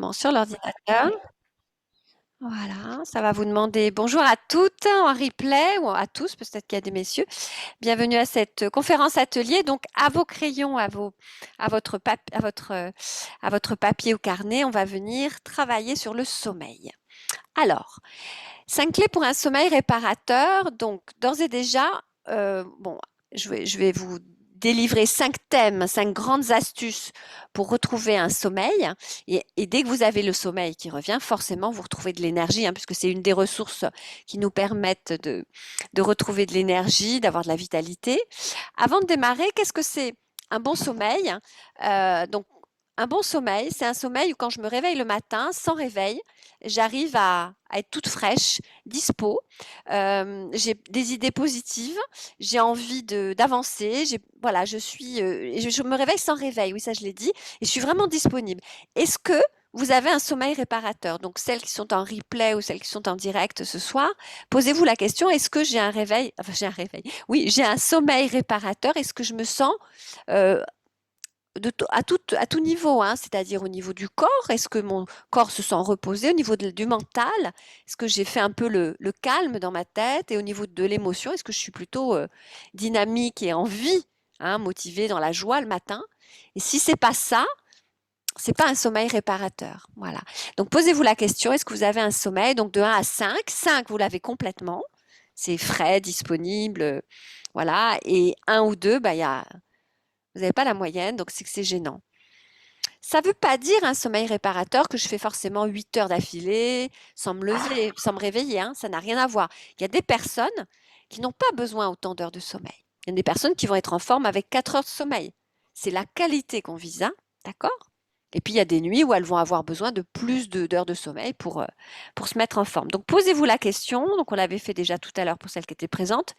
commence sur l'ordinateur. Voilà, ça va vous demander bonjour à toutes en replay ou à tous, peut-être qu'il y a des messieurs. Bienvenue à cette conférence atelier. Donc, à vos crayons, à votre à votre papier ou carnet, on va venir travailler sur le sommeil. Alors, 5 clés pour un sommeil réparateur. Donc, d'ores et déjà, bon, je vais vous délivrer 5 thèmes, 5 grandes astuces pour retrouver un sommeil. Et dès que vous avez le sommeil qui revient, forcément, vous retrouvez de l'énergie, puisque c'est une des ressources qui nous permettent de retrouver de l'énergie, d'avoir de la vitalité. Avant de démarrer, qu'est-ce que c'est un bon sommeil? Donc, un bon sommeil, c'est un sommeil où quand je me réveille le matin, sans réveil, j'arrive à être toute fraîche, dispo, j'ai des idées positives, j'ai envie d'avancer, voilà, je me réveille sans réveil, oui, ça je l'ai dit, et je suis vraiment disponible. Est-ce que vous avez un sommeil réparateur? Donc, celles qui sont en replay ou celles qui sont en direct ce soir, posez-vous la question, est-ce que j'ai un réveil? Enfin, j'ai un réveil. Oui, j'ai un sommeil réparateur. Est-ce que je me sens euh, à tout niveau, c'est-à-dire au niveau du corps, est-ce que mon corps se sent reposé, au niveau du mental, est-ce que j'ai fait un peu le calme dans ma tête, et au niveau de l'émotion, est-ce que je suis plutôt dynamique et en vie, motivée dans la joie le matin? Et si c'est pas ça, c'est pas un sommeil réparateur. Voilà. Donc posez-vous la question, est-ce que vous avez un sommeil donc de 1 à 5? 5, vous l'avez complètement, c'est frais, disponible, voilà, et 1 ou 2, bah, vous n'avez pas la moyenne, donc c'est que c'est gênant. Ça ne veut pas dire un sommeil réparateur que je fais forcément 8 heures d'affilée sans me lever, sans me réveiller, ça n'a rien à voir. Il y a des personnes qui n'ont pas besoin autant d'heures de sommeil. Il y a des personnes qui vont être en forme avec 4 heures de sommeil. C'est la qualité qu'on vise, d'accord? Et puis il y a des nuits où elles vont avoir besoin de plus d'heures de sommeil pour se mettre en forme. Donc posez-vous la question, donc on l'avait fait déjà tout à l'heure pour celles qui étaient présentes,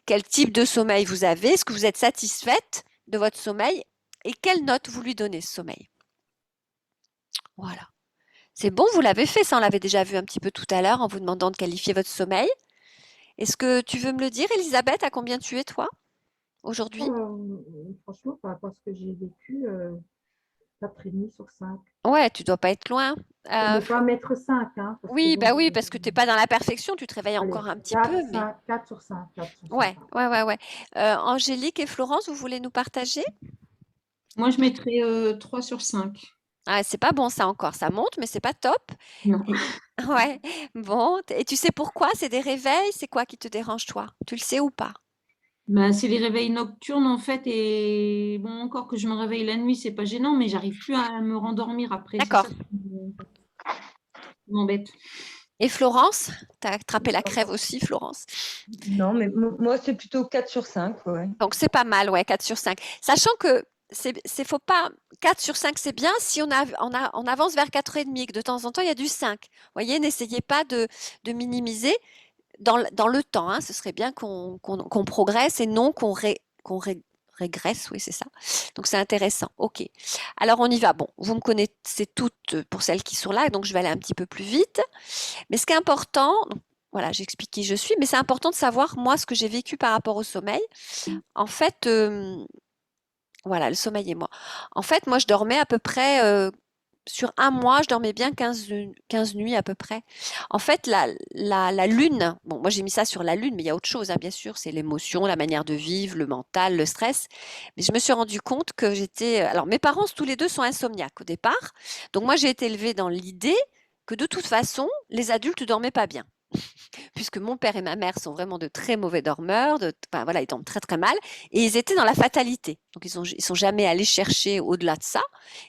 quel type de sommeil vous avez? Est-ce que vous êtes satisfaite de votre sommeil? Et quelle note vous lui donnez ce sommeil? Voilà. C'est bon, vous l'avez fait, ça on l'avait déjà vu un petit peu tout à l'heure en vous demandant de qualifier votre sommeil. Est-ce que tu veux me le dire, Elisabeth, à combien tu es toi aujourd'hui? Franchement, par rapport à ce que j'ai vécu, 4,5 sur 5. Ouais, tu dois pas être loin. Pour ne pas Flo- mettre 5, hein, parce que Oui, bon, bah oui, parce que tu n'es pas dans la perfection, tu te réveilles allez, encore un petit 4, peu, mais 5, 4 sur 5, 4 sur 5. ouais, ouais, ouais, ouais. Angélique et Florence, vous voulez nous partager? Moi, je mettrais 3 sur 5. Ah, c'est pas bon ça encore, ça monte, mais c'est pas top. Non. Ouais, bon, et tu sais pourquoi? C'est des réveils? C'est quoi qui te dérange toi? Tu le sais ou pas? Bah, c'est les réveils nocturnes en fait. Et bon, encore que je me réveille la nuit, c'est pas gênant, mais j'arrive plus à me rendormir après. C'est D'accord. ça qui m'embête. Et Florence, tu as attrapé la crève aussi, Florence. Non, mais moi, c'est plutôt 4 sur 5. Ouais. Donc c'est pas mal, ouais, 4 sur 5. Sachant que faut pas 4 sur 5, c'est bien si on avance vers 4,5, que de temps en temps il y a du 5. Vous voyez, n'essayez pas de minimiser dans le temps, Ce serait bien qu'on progresse et non qu'on régresse, oui, c'est ça. Donc c'est intéressant. OK. Alors on y va. Bon, vous me connaissez toutes pour celles qui sont là, donc je vais aller un petit peu plus vite. Mais ce qui est important, donc, voilà, j'explique qui je suis, mais c'est important de savoir, moi, ce que j'ai vécu par rapport au sommeil. En fait, voilà, le sommeil et moi. En fait, moi, je dormais à peu près, sur un mois, je dormais bien 15 nuits à peu près. En fait, la lune, bon, moi j'ai mis ça sur la lune, mais il y a autre chose, bien sûr, c'est l'émotion, la manière de vivre, le mental, le stress. Mais je me suis rendu compte que j'étais. Alors, mes parents, tous les deux, sont insomniaques au départ. Donc, moi, j'ai été élevée dans l'idée que de toute façon, les adultes ne dormaient pas bien, puisque mon père et ma mère sont vraiment de très mauvais dormeurs, enfin, voilà, ils dorment très très mal, et ils étaient dans la fatalité. Donc ils sont jamais allés chercher au-delà de ça,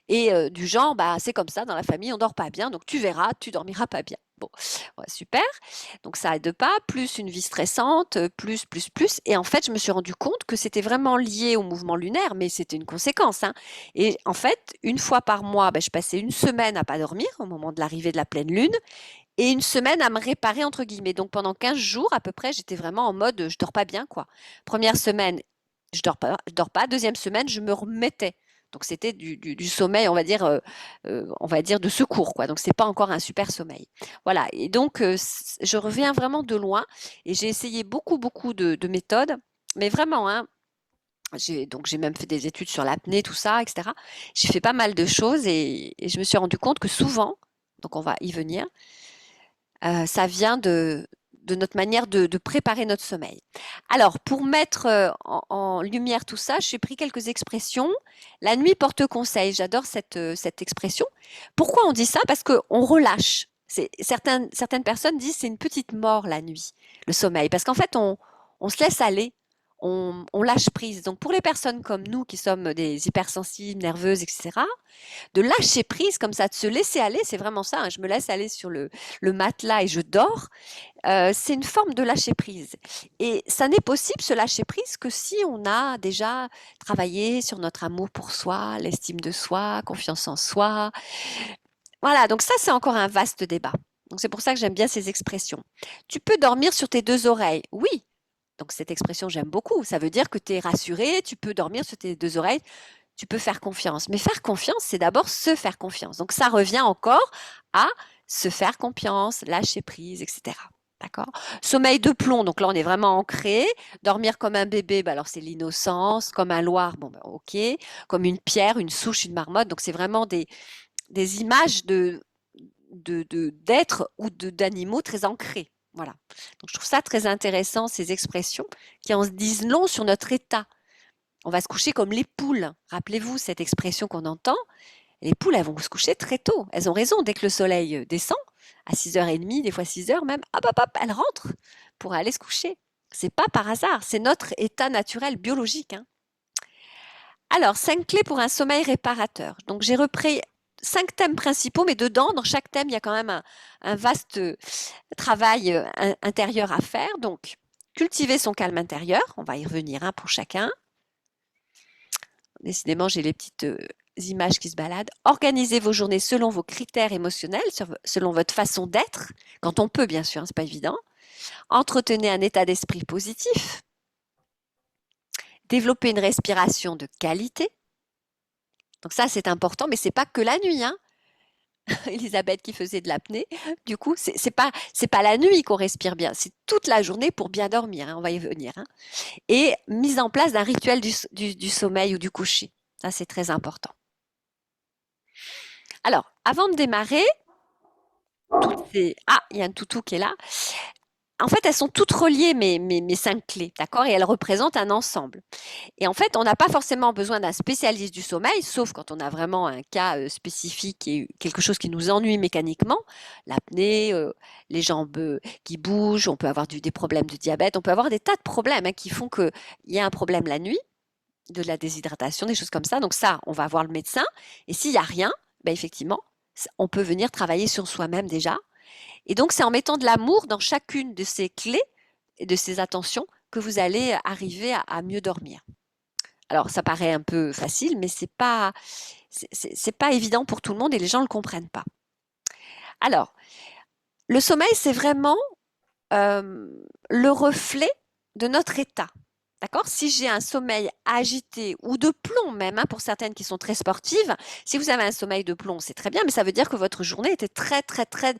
et du genre, bah c'est comme ça dans la famille, on dort pas bien, donc tu verras, tu dormiras pas bien. Bon, ouais, super. Donc ça aide pas, plus une vie stressante, plus. Et en fait, je me suis rendu compte que c'était vraiment lié au mouvement lunaire, mais c'était une conséquence. Et en fait, une fois par mois, bah, je passais une semaine à pas dormir au moment de l'arrivée de la pleine lune et une semaine à me réparer entre guillemets. Donc pendant 15 jours à peu près, j'étais vraiment en mode je dors pas bien quoi. Première semaine, je dors pas. Deuxième semaine, je me remettais. Donc c'était du sommeil, on va dire de secours quoi. Donc c'est pas encore un super sommeil. Voilà. Et donc je reviens vraiment de loin et j'ai essayé beaucoup de méthodes, mais vraiment j'ai même fait des études sur l'apnée, tout ça, etc. J'ai fait pas mal de choses et je me suis rendu compte que souvent Donc, on va y venir. Ça vient de notre manière de préparer notre sommeil. Alors, pour mettre en lumière tout ça, j'ai pris quelques expressions. La nuit porte conseil, j'adore cette expression. Pourquoi on dit ça? Parce qu'on relâche. Certaines personnes disent c'est une petite mort la nuit, le sommeil, parce qu'en fait, on se laisse aller, on lâche prise. Donc, pour les personnes comme nous qui sommes des hypersensibles, nerveuses, etc., de lâcher prise comme ça, de se laisser aller, c'est vraiment ça, hein, je me laisse aller sur le matelas et je dors, c'est une forme de lâcher prise. Et ça n'est possible, ce lâcher prise, que si on a déjà travaillé sur notre amour pour soi, l'estime de soi, confiance en soi. Voilà, donc ça, c'est encore un vaste débat. Donc c'est pour ça que j'aime bien ces expressions. Tu peux dormir sur tes deux oreilles. Oui, donc cette expression, j'aime beaucoup. Ça veut dire que tu es rassuré, tu peux dormir sur tes deux oreilles, tu peux faire confiance. Mais faire confiance, c'est d'abord se faire confiance. Donc ça revient encore à se faire confiance, lâcher prise, etc. D'accord? Sommeil de plomb, donc là on est vraiment ancré. Dormir comme un bébé, bah alors c'est l'innocence. Comme un loir, bon bah ok. Comme une pierre, une souche, une marmotte. Donc c'est vraiment des images d'êtres ou d'animaux très ancrés. Voilà. Donc je trouve ça très intéressant, ces expressions qui en disent long sur notre état. On va se coucher comme les poules. Rappelez-vous cette expression qu'on entend. Les poules, elles vont se coucher très tôt. Elles ont raison. Dès que le soleil descend, à 6h30, des fois 6h même, hop, hop, hop, elles rentrent pour aller se coucher. C'est pas par hasard. C'est notre état naturel biologique, hein. Alors, 5 clés pour un sommeil réparateur. Donc, j'ai repris 5 thèmes principaux, mais dedans, dans chaque thème, il y a quand même un vaste travail intérieur à faire. Donc, cultiver son calme intérieur. On va y revenir, hein, pour chacun. Décidément, j'ai les petites images qui se baladent. Organisez vos journées selon vos critères émotionnels, selon votre façon d'être, quand on peut, bien sûr, hein, c'est pas évident. Entretenez un état d'esprit positif. Développez une respiration de qualité. Donc ça, c'est important, mais c'est pas que la nuit, hein. Elisabeth qui faisait de l'apnée, du coup, c'est pas la nuit qu'on respire bien, c'est toute la journée pour bien dormir, hein, on va y venir, hein. Et mise en place d'un rituel du sommeil ou du coucher. Ça, c'est très important. Alors, avant de démarrer, ah, il y a un toutou qui est là. En fait, elles sont toutes reliées, mes 5 clés, d'accord? Et elles représentent un ensemble. Et en fait, on n'a pas forcément besoin d'un spécialiste du sommeil, sauf quand on a vraiment un cas spécifique et quelque chose qui nous ennuie mécaniquement. L'apnée, les jambes qui bougent, on peut avoir des problèmes de diabète, on peut avoir des tas de problèmes, hein, qui font qu'il y a un problème la nuit, de la déshydratation, des choses comme ça. Donc ça, on va voir le médecin. Et s'il n'y a rien, ben effectivement, on peut venir travailler sur soi-même déjà. Et donc, c'est en mettant de l'amour dans chacune de ces clés et de ces attentions que vous allez arriver à mieux dormir. Alors, ça paraît un peu facile, mais c'est pas évident pour tout le monde et les gens ne le comprennent pas. Alors, le sommeil, c'est vraiment le reflet de notre état. D'accord? Si j'ai un sommeil agité ou de plomb même, hein, pour certaines qui sont très sportives, si vous avez un sommeil de plomb, c'est très bien, mais ça veut dire que votre journée était très, très, très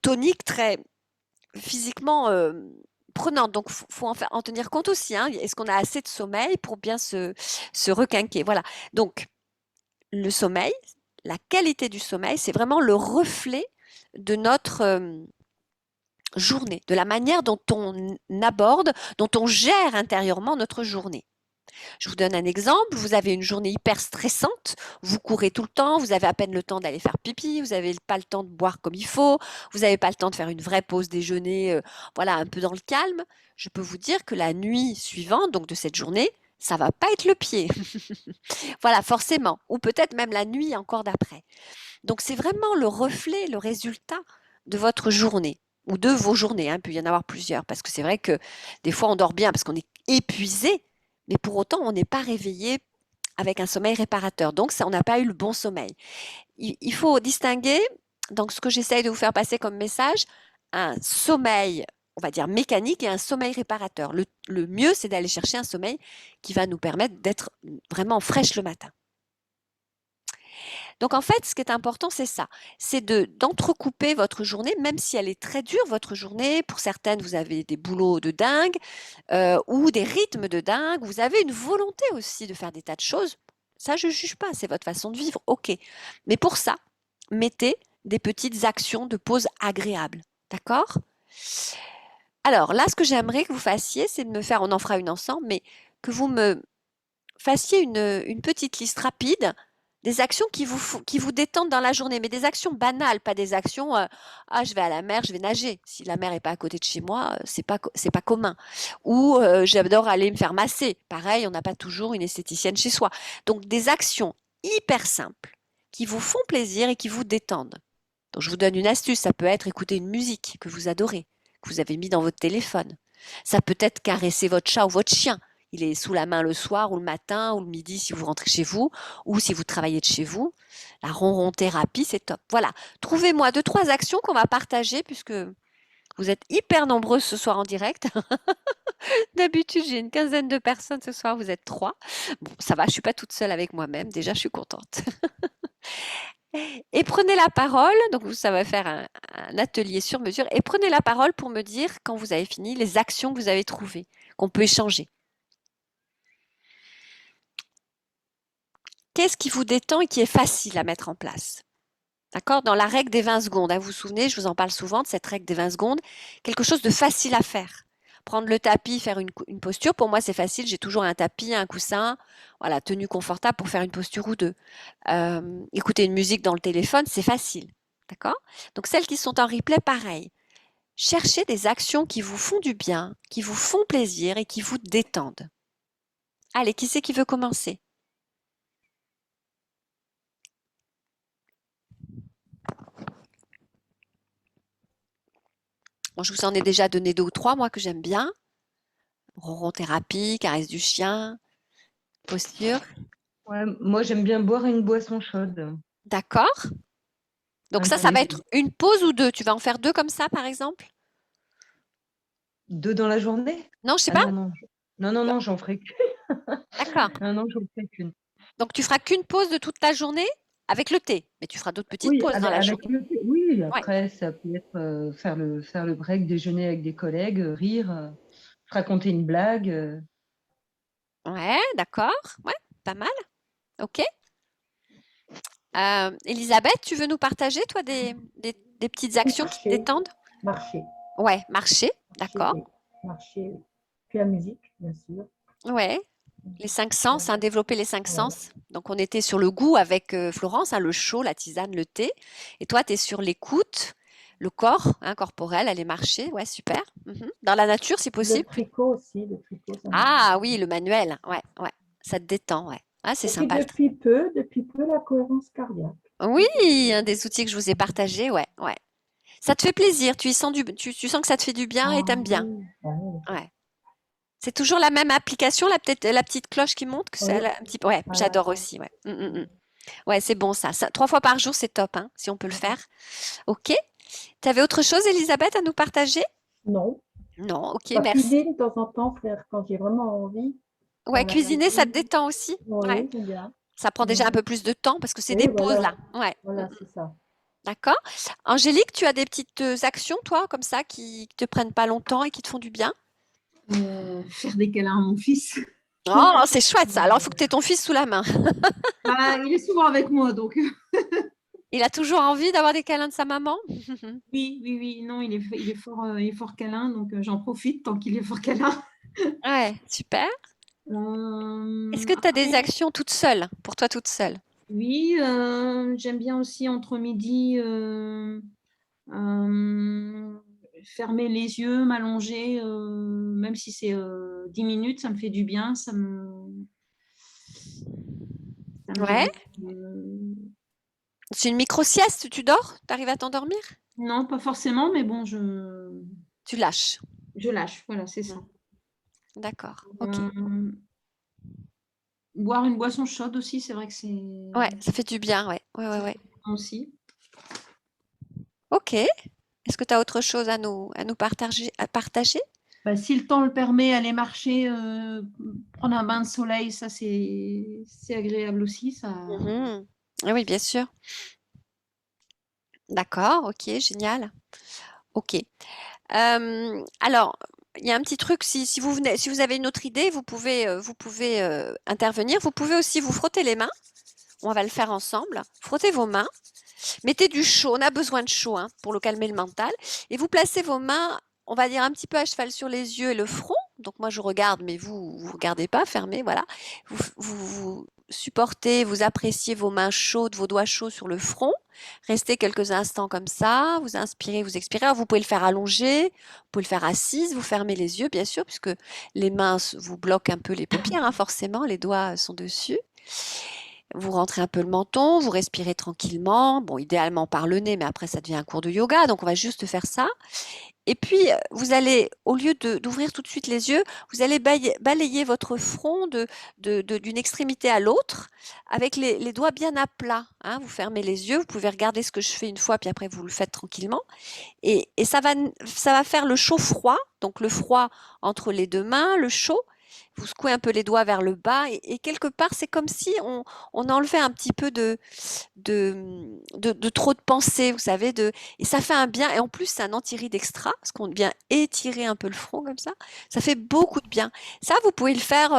tonique, très physiquement prenante. Donc, il faut en tenir compte aussi, hein. Est-ce qu'on a assez de sommeil pour bien se requinquer? Voilà. Donc, le sommeil, la qualité du sommeil, c'est vraiment le reflet de notre journée, de la manière dont on aborde, dont on gère intérieurement notre journée. Je vous donne un exemple, vous avez une journée hyper stressante, vous courez tout le temps, vous avez à peine le temps d'aller faire pipi, vous n'avez pas le temps de boire comme il faut, vous n'avez pas le temps de faire une vraie pause déjeuner, voilà, un peu dans le calme. Je peux vous dire que la nuit suivante, donc de cette journée, ça va pas être le pied. Voilà, forcément, ou peut-être même la nuit encore d'après. Donc c'est vraiment le reflet, le résultat de votre journée ou de vos journées, hein. Il peut y en avoir plusieurs parce que c'est vrai que des fois on dort bien parce qu'on est épuisé, mais pour autant on n'est pas réveillé avec un sommeil réparateur. Donc ça, on n'a pas eu le bon sommeil. Il faut distinguer, donc ce que j'essaye de vous faire passer comme message, un sommeil, on va dire mécanique et un sommeil réparateur. Le mieux, c'est d'aller chercher un sommeil qui va nous permettre d'être vraiment fraîche le matin. Donc en fait, ce qui est important, c'est ça, c'est d'entrecouper votre journée, même si elle est très dure, votre journée. Pour certaines, vous avez des boulots de dingue ou des rythmes de dingue. Vous avez une volonté aussi de faire des tas de choses. Ça, je ne juge pas, c'est votre façon de vivre, ok. Mais pour ça, mettez des petites actions de pause agréables. D'accord? Alors là, ce que j'aimerais que vous fassiez, c'est de me faire, on en fera une ensemble, mais que vous me fassiez une petite liste rapide des actions qui vous détendent dans la journée, mais des actions banales, pas des actions ah, je vais à la mer, je vais nager. Si la mer n'est pas à côté de chez moi, c'est pas commun. Ou j'adore aller me faire masser. Pareil, on n'a pas toujours une esthéticienne chez soi. Donc des actions hyper simples qui vous font plaisir et qui vous détendent. Donc je vous donne une astuce, ça peut être écouter une musique que vous adorez, que vous avez mis dans votre téléphone. Ça peut être caresser votre chat ou votre chien. Il est sous la main le soir ou le matin ou le midi si vous rentrez chez vous ou si vous travaillez de chez vous. La ronron-thérapie, c'est top. Voilà. Trouvez-moi 2, 3 actions qu'on va partager puisque vous êtes hyper nombreuses ce soir en direct. D'habitude, j'ai une quinzaine de personnes. Ce soir, vous êtes 3. Bon, ça va, je suis pas toute seule avec moi-même. Déjà, je suis contente. Et prenez la parole. Donc, ça va faire un atelier sur mesure. Et prenez la parole pour me dire, quand vous avez fini, les actions que vous avez trouvées, qu'on peut échanger. Qu'est-ce qui vous détend et qui est facile à mettre en place? D'accord? Dans la règle des 20 secondes, hein, vous vous souvenez, je vous en parle souvent de cette règle des 20 secondes, quelque chose de facile à faire. Prendre le tapis, faire une posture, pour moi c'est facile, j'ai toujours un tapis, un coussin, voilà, tenue confortable pour faire une posture ou deux. Écouter une musique dans le téléphone, c'est facile. D'accord? Donc celles qui sont en replay, pareil. Cherchez des actions qui vous font du bien, qui vous font plaisir et qui vous détendent. Allez, qui c'est qui veut commencer? Bon, je vous en ai déjà donné 2 ou 3, moi, que j'aime bien. Ronron-thérapie, caresse du chien, posture. Ouais, moi, j'aime bien boire une boisson chaude. D'accord. Donc ça va Allez, être une pause ou 2. Tu vas en faire 2 comme ça, par exemple? 2 dans la journée? Non, je sais Ah pas. non, non. Non, j'en ferai qu'une. D'accord. Non, j'en ferai qu'une. Donc tu feras qu'une pause de toute la journée avec le thé, mais tu feras d'autres petites Oui, pauses dans la journée. oui, Ouais. après, ça peut être faire le break, déjeuner avec des collègues, rire, raconter une blague. Ouais, d'accord. Ouais, pas mal. OK. Elisabeth, tu veux nous partager, toi, des petites actions qui te Marcher, détendent? marcher, Ouais, marcher. marcher, D'accord. oui. Marcher, oui. Puis la musique, bien sûr. Ouais. Les 5 sens, hein, développer les 5 Ouais. sens. Donc, on était sur le goût avec Florence, hein, le chaud, la tisane, le thé. Et toi, tu es sur l'écoute, le corps, hein, corporel, aller marcher. Ouais, super. Dans la nature, si Le possible. tricot aussi, le tricot, ça me Ah oui, le manuel. Ouais, ouais. Ça te détend, ouais. Ah, c'est Et puis sympa. depuis peu, la cohérence cardiaque. Oui, un des outils que je vous ai partagé, ouais, ouais. Ça te fait plaisir, tu y sens tu sens que ça te fait du bien et t'aimes bien. Oui, oui, Ouais. C'est toujours la même application, la petite cloche qui monte, que oui. c'est un petit. Ouais, Voilà. j'adore aussi. Ouais. Ouais, c'est bon ça. 3 fois par jour, c'est top, hein, si on peut le faire. Ok. Tu avais autre chose, Elisabeth, à nous partager? Non. Non, ok, La merci. cuisine, de temps en temps, faire quand j'ai vraiment envie. Ouais, Dans la cuisiner, ça te cuisine. détend aussi. Ouais. Oui, j'aime bien. Ça prend déjà un peu plus de temps parce que c'est des Oui, pauses voilà. là. Ouais. Voilà, c'est ça. D'accord. Angélique, tu as des petites actions, toi, comme ça, qui te prennent pas longtemps et qui te font du bien? Faire des câlins à mon fils. Oh, c'est chouette ça. Alors, il faut que tu aies ton fils sous la main. Ah, il est souvent avec moi, donc Il a toujours envie d'avoir des câlins de sa maman? oui. Non, il est fort câlin, donc j'en profite tant qu'il est fort câlin. Ouais, super. Est-ce que tu as des Après, actions toutes seules, pour toi toute seule? oui, j'aime bien aussi entre midi fermer les yeux, m'allonger, même si c'est 10 minutes, ça me fait du bien, ça me Ouais. dit, C'est une micro-sieste, tu dors? Tu arrives à t'endormir? non, pas forcément, mais bon, Tu lâches. je lâche, voilà, c'est ça. D'accord, ok. Boire une boisson chaude aussi, c'est vrai que c'est Ouais, ça fait du bien, ouais. Ouais. bon aussi. Ok. Est-ce que tu as autre chose à nous partager? Bah, si le temps le permet, aller marcher, prendre un bain de soleil, ça c'est agréable aussi. Ça... Ah oui, bien sûr. D'accord, ok, génial. Ok. Alors, il y a un petit truc, si vous avez une autre idée, vous pouvez intervenir. Vous pouvez aussi vous frotter les mains. On va le faire ensemble. Frottez vos mains. Mettez du chaud, on a besoin de chaud hein, pour le calmer le mental. Et vous placez vos mains, on va dire un petit peu à cheval sur les yeux et le front. Donc moi je regarde, mais vous ne regardez pas, fermez, voilà. Vous supportez, vous appréciez vos mains chaudes, vos doigts chauds sur le front. Restez quelques instants comme ça, vous inspirez, vous expirez. Alors, vous pouvez le faire allongé, vous pouvez le faire assise, vous fermez les yeux bien sûr, puisque les mains vous bloquent un peu les paupières, hein, forcément, les doigts sont dessus. Vous rentrez un peu le menton, vous respirez tranquillement, bon, idéalement par le nez, mais après ça devient un cours de yoga, donc on va juste faire ça. Et puis, vous allez, au lieu d'ouvrir tout de suite les yeux, vous allez balayer votre front d'une extrémité à l'autre avec les doigts bien à plat. Hein. Vous fermez les yeux, vous pouvez regarder ce que je fais une fois, puis après vous le faites tranquillement. Et ça va faire le chaud-froid, donc le froid entre les deux mains, le chaud. Vous secouez un peu les doigts vers le bas et quelque part, c'est comme si on enlevait un petit peu de trop de pensées, vous savez, et ça fait un bien. Et en plus, c'est un anti-rides extra, parce qu'on vient étirer un peu le front comme ça. Ça fait beaucoup de bien. Ça, vous pouvez le faire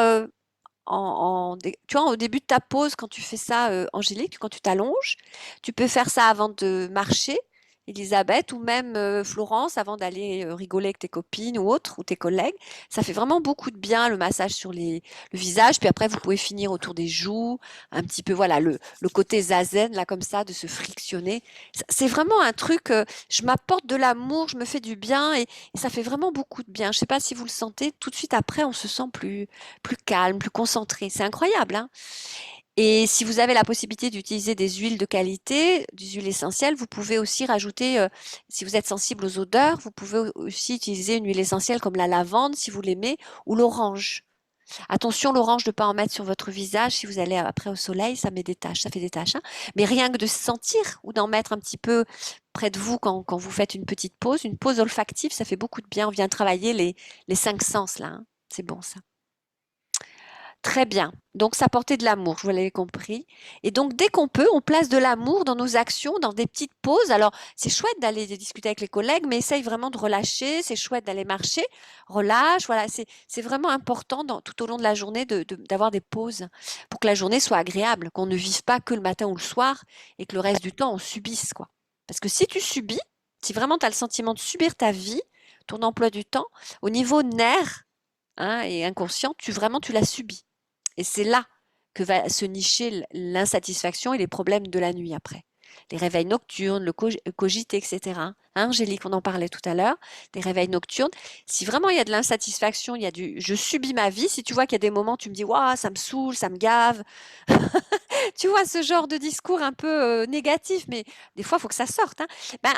tu vois, au début de ta pause, quand tu fais ça, Angélique, quand tu t'allonges, tu peux faire ça avant de marcher, Elisabeth, ou même Florence, avant d'aller rigoler avec tes copines ou autres, ou tes collègues. Ça fait vraiment beaucoup de bien, le massage sur le visage. Puis après, vous pouvez finir autour des joues, un petit peu, voilà, le côté zazen, là, comme ça, de se frictionner. C'est vraiment un truc, je m'apporte de l'amour, je me fais du bien, et ça fait vraiment beaucoup de bien. Je ne sais pas si vous le sentez, tout de suite après, on se sent plus calme, plus concentré. C'est incroyable, hein? Et si vous avez la possibilité d'utiliser des huiles de qualité, des huiles essentielles, vous pouvez aussi rajouter, si vous êtes sensible aux odeurs, vous pouvez aussi utiliser une huile essentielle comme la lavande, si vous l'aimez, ou l'orange. Attention, l'orange, de ne pas en mettre sur votre visage. Si vous allez après au soleil, ça met des taches, ça fait des taches. Hein. Mais rien que de sentir ou d'en mettre un petit peu près de vous quand vous faites une petite pause, une pause olfactive, ça fait beaucoup de bien. On vient travailler les cinq sens là. Hein. C'est bon ça. Très bien. Donc, s'apporter de l'amour, vous l'avez compris. Et donc, dès qu'on peut, on place de l'amour dans nos actions, dans des petites pauses. Alors, c'est chouette d'aller discuter avec les collègues, mais essaye vraiment de relâcher. C'est chouette d'aller marcher. Relâche. Voilà, c'est vraiment important tout au long de la journée d'avoir des pauses pour que la journée soit agréable, qu'on ne vive pas que le matin ou le soir et que le reste du temps, on subisse, quoi. Parce que si tu subis, si vraiment tu as le sentiment de subir ta vie, ton emploi du temps, au niveau nerf, hein, et inconscient, tu l'as subi. Et c'est là que va se nicher l'insatisfaction et les problèmes de la nuit après. Les réveils nocturnes, le cogiter, etc. Hein, Angélique, on en parlait tout à l'heure, des réveils nocturnes. Si vraiment il y a de l'insatisfaction, il y a je subis ma vie, si tu vois qu'il y a des moments où tu me dis, waouh, ça me saoule, ça me gave, tu vois ce genre de discours un peu négatif, mais des fois, il faut que ça sorte. Hein. Ben,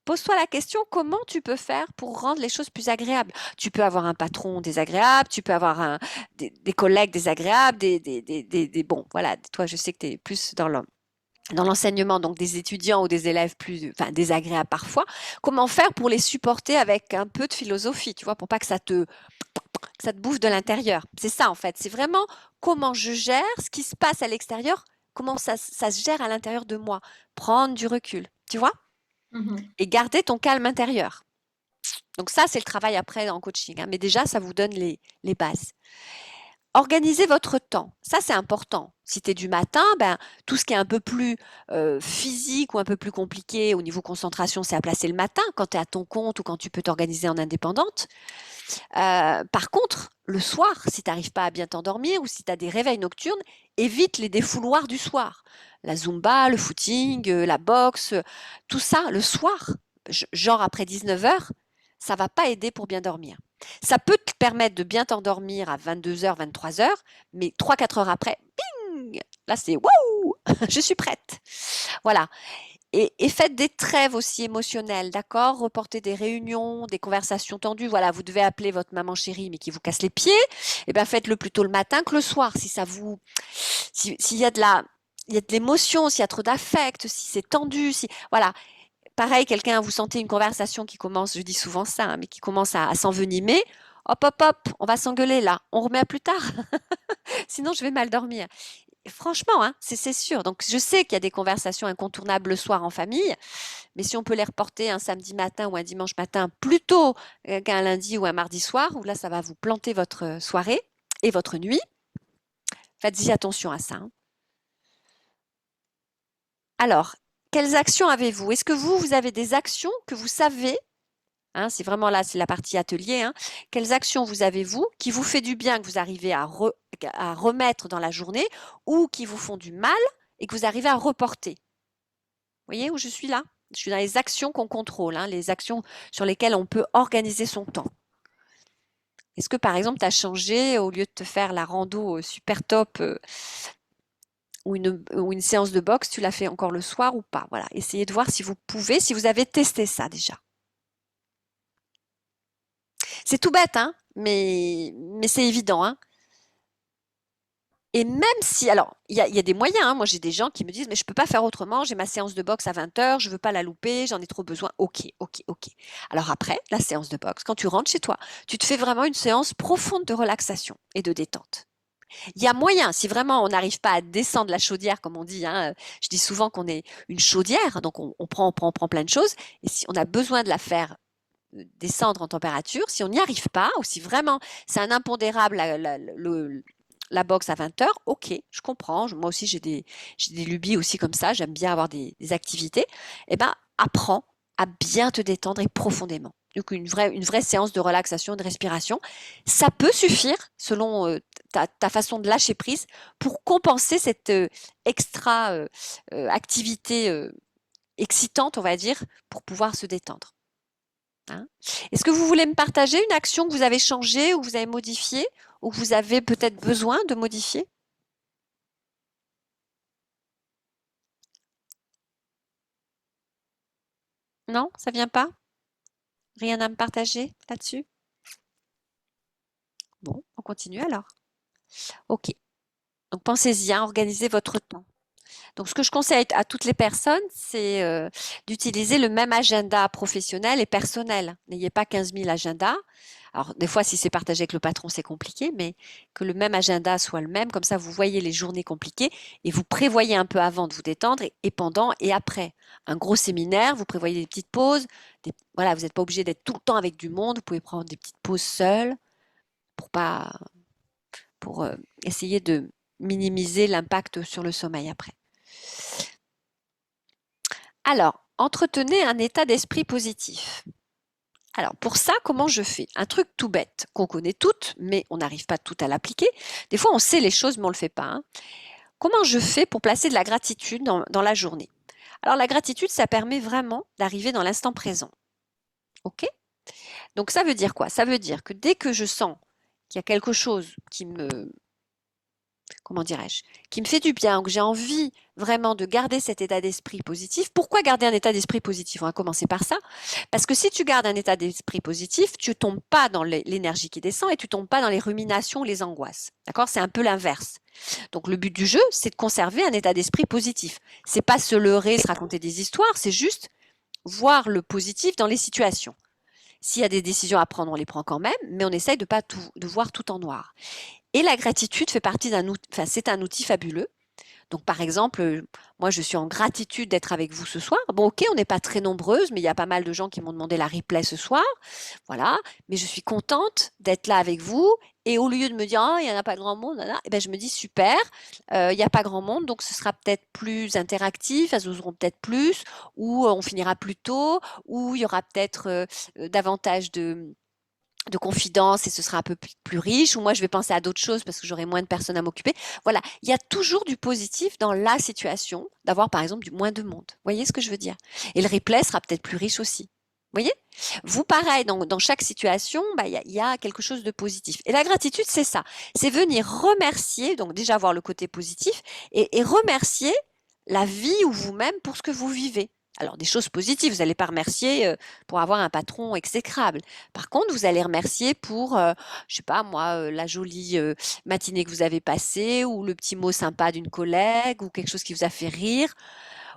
pose-toi la question, comment tu peux faire pour rendre les choses plus agréables? Tu peux avoir un patron désagréable, tu peux avoir des collègues désagréables, bon, voilà, toi, je sais que tu es plus dans l'enseignement, donc des étudiants ou des élèves plus désagréables parfois. Comment faire pour les supporter avec un peu de philosophie, tu vois, pour pas que ça te bouffe de l'intérieur? C'est ça, en fait. C'est vraiment comment je gère ce qui se passe à l'extérieur, comment ça se gère à l'intérieur de moi. Prendre du recul, tu vois? Et garder ton calme intérieur. Donc ça, c'est le travail après en coaching. Hein. Mais déjà, ça vous donne les bases. Organisez votre temps. Ça, c'est important. Si tu es du matin, ben, tout ce qui est un peu plus physique ou un peu plus compliqué au niveau concentration, c'est à placer le matin quand tu es à ton compte ou quand tu peux t'organiser en indépendante. Par contre, le soir, si tu n'arrives pas à bien t'endormir ou si tu as des réveils nocturnes, évite les défouloirs du soir. La zumba, le footing, la boxe, tout ça, le soir, genre après 19h, ça ne va pas aider pour bien dormir. Ça peut te permettre de bien t'endormir à 22h, 23h, mais 3-4 heures après, bing, là c'est waouh, je suis prête. Voilà. Et faites des trêves aussi émotionnelles, d'accord? Reportez des réunions, des conversations tendues. Voilà, vous devez appeler votre maman chérie, mais qui vous casse les pieds. Eh bien, faites-le plutôt le matin que le soir, si ça vous, s'il y a de l'émotion, s'il y a trop d'affect, si c'est tendu, voilà. Pareil, vous sentez une conversation qui commence, je dis souvent ça, hein, mais qui commence à s'envenimer. Hop, hop, hop, on va s'engueuler là. On remet à plus tard. Sinon, je vais mal dormir. Franchement, hein, c'est sûr. Donc, je sais qu'il y a des conversations incontournables le soir en famille, mais si on peut les reporter un samedi matin ou un dimanche matin plutôt qu'un lundi ou un mardi soir, où là, ça va vous planter votre soirée et votre nuit, faites-y attention à ça. Hein. Alors, quelles actions avez-vous? Est-ce que vous avez des actions que vous savez, hein, c'est vraiment là, c'est la partie atelier, hein, quelles actions vous avez-vous qui vous fait du bien, que vous arrivez à remettre dans la journée ou qui vous font du mal et que vous arrivez à reporter? Vous voyez où je suis là? Je suis dans les actions qu'on contrôle, hein, les actions sur lesquelles on peut organiser son temps. Est-ce que par exemple, tu as changé, au lieu de te faire la rando super top ou une séance de boxe, tu l'as fait encore le soir ou pas? Voilà, essayez de voir si vous pouvez, si vous avez testé ça déjà. C'est tout bête, hein, mais c'est évident, hein. Et même si, alors, il y a des moyens, hein. Moi, j'ai des gens qui me disent, mais je ne peux pas faire autrement, j'ai ma séance de boxe à 20 h, je ne veux pas la louper, j'en ai trop besoin. Ok, ok, ok. Alors après, la séance de boxe, quand tu rentres chez toi, tu te fais vraiment une séance profonde de relaxation et de détente. Il y a moyen, si vraiment on n'arrive pas à descendre la chaudière, comme on dit, hein, je dis souvent qu'on est une chaudière, donc on prend plein de choses, et si on a besoin de la faire descendre en température, si on n'y arrive pas, ou si vraiment c'est un impondérable, la boxe à 20 h, ok, je comprends. Moi aussi, j'ai des lubies aussi comme ça. J'aime bien avoir des activités. Eh ben, apprends à bien te détendre et profondément. Donc, une vraie séance de relaxation, de respiration, ça peut suffire, selon ta façon de lâcher prise, pour compenser cette extra activité excitante, on va dire, pour pouvoir se détendre. Hein. Est-ce que vous voulez me partager une action que vous avez changée ou que vous avez modifiée ou que vous avez peut-être besoin de modifier? Non, ça vient pas? Rien à me partager là-dessus? Bon, on continue alors. Ok. Donc pensez-y, hein, organisez votre temps. Donc ce que je conseille à toutes les personnes, c'est d'utiliser le même agenda professionnel et personnel. N'ayez pas 15 000 agendas. Alors des fois, si c'est partagé avec le patron, c'est compliqué, mais que le même agenda soit le même, comme ça vous voyez les journées compliquées et vous prévoyez un peu avant de vous détendre et pendant et après. Un gros séminaire, vous prévoyez des petites pauses. Voilà, vous n'êtes pas obligé d'être tout le temps avec du monde, vous pouvez prendre des petites pauses seules pour essayer de minimiser l'impact sur le sommeil après. Alors, entretenez un état d'esprit positif. Alors, pour ça, comment je fais? Un truc tout bête, qu'on connaît toutes, mais on n'arrive pas toutes à l'appliquer. Des fois, on sait les choses, mais on ne le fait pas. Hein. Comment je fais pour placer de la gratitude dans la journée? Alors, la gratitude, ça permet vraiment d'arriver dans l'instant présent. OK? Donc, ça veut dire quoi? Ça veut dire que dès que je sens qu'il y a quelque chose qui me comment dirais-je, qui me fait du bien, que j'ai envie vraiment de garder cet état d'esprit positif. Pourquoi garder un état d'esprit positif? On va commencer par ça. Parce que si tu gardes un état d'esprit positif, tu ne tombes pas dans l'énergie qui descend et tu ne tombes pas dans les ruminations, les angoisses. D'accord? C'est un peu l'inverse. Donc le but du jeu, c'est de conserver un état d'esprit positif. C'est pas se leurrer, se raconter des histoires, c'est juste voir le positif dans les situations. S'il y a des décisions à prendre, on les prend quand même, mais on essaye de voir tout en noir. Et la gratitude fait partie c'est un outil fabuleux. Donc, par exemple, moi, je suis en gratitude d'être avec vous ce soir. Bon, ok, on n'est pas très nombreuses, mais il y a pas mal de gens qui m'ont demandé la replay ce soir. Voilà. Mais je suis contente d'être là avec vous. Et au lieu de me dire, il n'y en a pas grand monde, eh ben, je me dis, super, il n'y a pas grand monde, donc ce sera peut-être plus interactif, elles oseront peut-être plus, ou on finira plus tôt, ou il y aura peut-être davantage de confidences et ce sera un peu plus riche, ou moi je vais penser à d'autres choses parce que j'aurai moins de personnes à m'occuper. Voilà, il y a toujours du positif dans la situation d'avoir par exemple du moins de monde. Vous voyez ce que je veux dire? Et le replay sera peut-être plus riche aussi. Vous voyez? Vous, pareil, dans chaque situation, y a quelque chose de positif. Et la gratitude, c'est ça. C'est venir remercier, donc déjà voir le côté positif, et remercier la vie ou vous-même pour ce que vous vivez. Alors, des choses positives, vous n'allez pas remercier pour avoir un patron exécrable. Par contre, vous allez remercier pour, je sais pas moi, la jolie matinée que vous avez passée, ou le petit mot sympa d'une collègue, ou quelque chose qui vous a fait rire,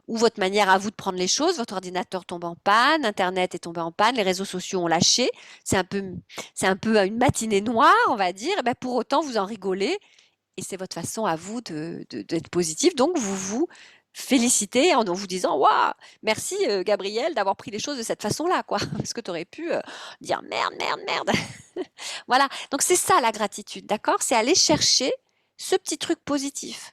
ou votre manière à vous de prendre les choses. Votre ordinateur tombe en panne, Internet est tombé en panne, les réseaux sociaux ont lâché. C'est un peu une matinée noire, on va dire. Et ben, pour autant, vous en rigolez. Et c'est votre façon à vous d'être positif. Donc, vous vous félicitez en vous disant waouh, merci Gabriel d'avoir pris les choses de cette façon-là, quoi. Parce que tu aurais pu dire merde, merde, merde. Voilà. Donc, c'est ça la gratitude, d'accord? C'est aller chercher ce petit truc positif.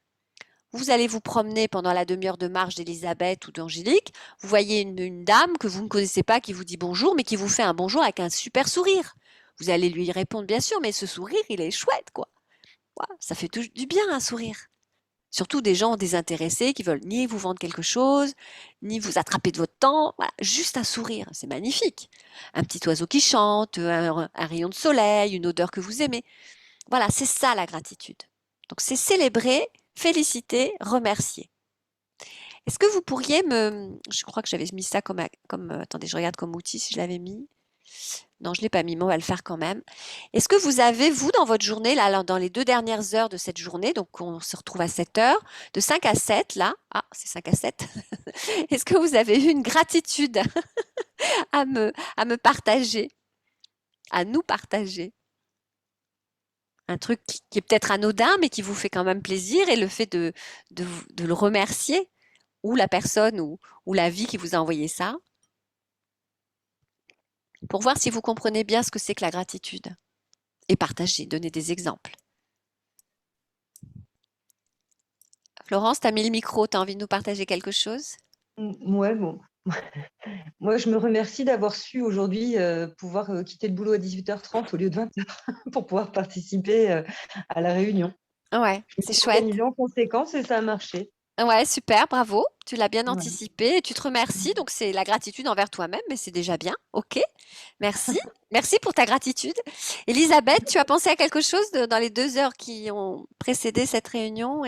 vous allez vous promener pendant la demi-heure de marche d'Elisabeth ou d'Angélique, vous voyez une dame que vous ne connaissez pas qui vous dit bonjour, mais qui vous fait un bonjour avec un super sourire. Vous allez lui répondre bien sûr, mais ce sourire, il est chouette, quoi. Voilà, ça fait du bien un sourire. Surtout des gens désintéressés qui veulent ni vous vendre quelque chose, ni vous attraper de votre temps. Voilà, juste un sourire, c'est magnifique. Un petit oiseau qui chante, un rayon de soleil, une odeur que vous aimez. Voilà, c'est ça la gratitude. Donc c'est célébrer, féliciter, remercier. Est-ce que vous pourriez je crois que j'avais mis ça attendez, je regarde comme outil si je l'avais mis. Non, je ne l'ai pas mis, mais on va le faire quand même. Est-ce que vous avez, vous, dans votre journée, là, dans les 2 dernières heures de cette journée, donc on se retrouve à 7 heures, de 5 à 7, là, c'est 5 à 7, est-ce que vous avez eu une gratitude à me partager, à nous partager? Un truc qui est peut-être anodin, mais qui vous fait quand même plaisir, et le fait de le remercier, ou la personne, ou la vie qui vous a envoyé ça, pour voir si vous comprenez bien ce que c'est que la gratitude. Et partager, donner des exemples. Florence, tu as mis le micro, tu as envie de nous partager quelque chose? Ouais, bon. Moi, je me remercie d'avoir su aujourd'hui pouvoir quitter le boulot à 18h30 au lieu de 20h pour pouvoir participer à la réunion. Ouais, Je me c'est suis chouette. organisée en conséquence et ça a marché. Ouais, super, bravo. Tu l'as bien Ouais. anticipé et tu te remercies. Donc, c'est la gratitude envers toi-même, mais c'est déjà bien. OK. Merci. Merci pour ta gratitude. Elisabeth, tu as pensé à quelque chose dans les 2 heures qui ont précédé cette réunion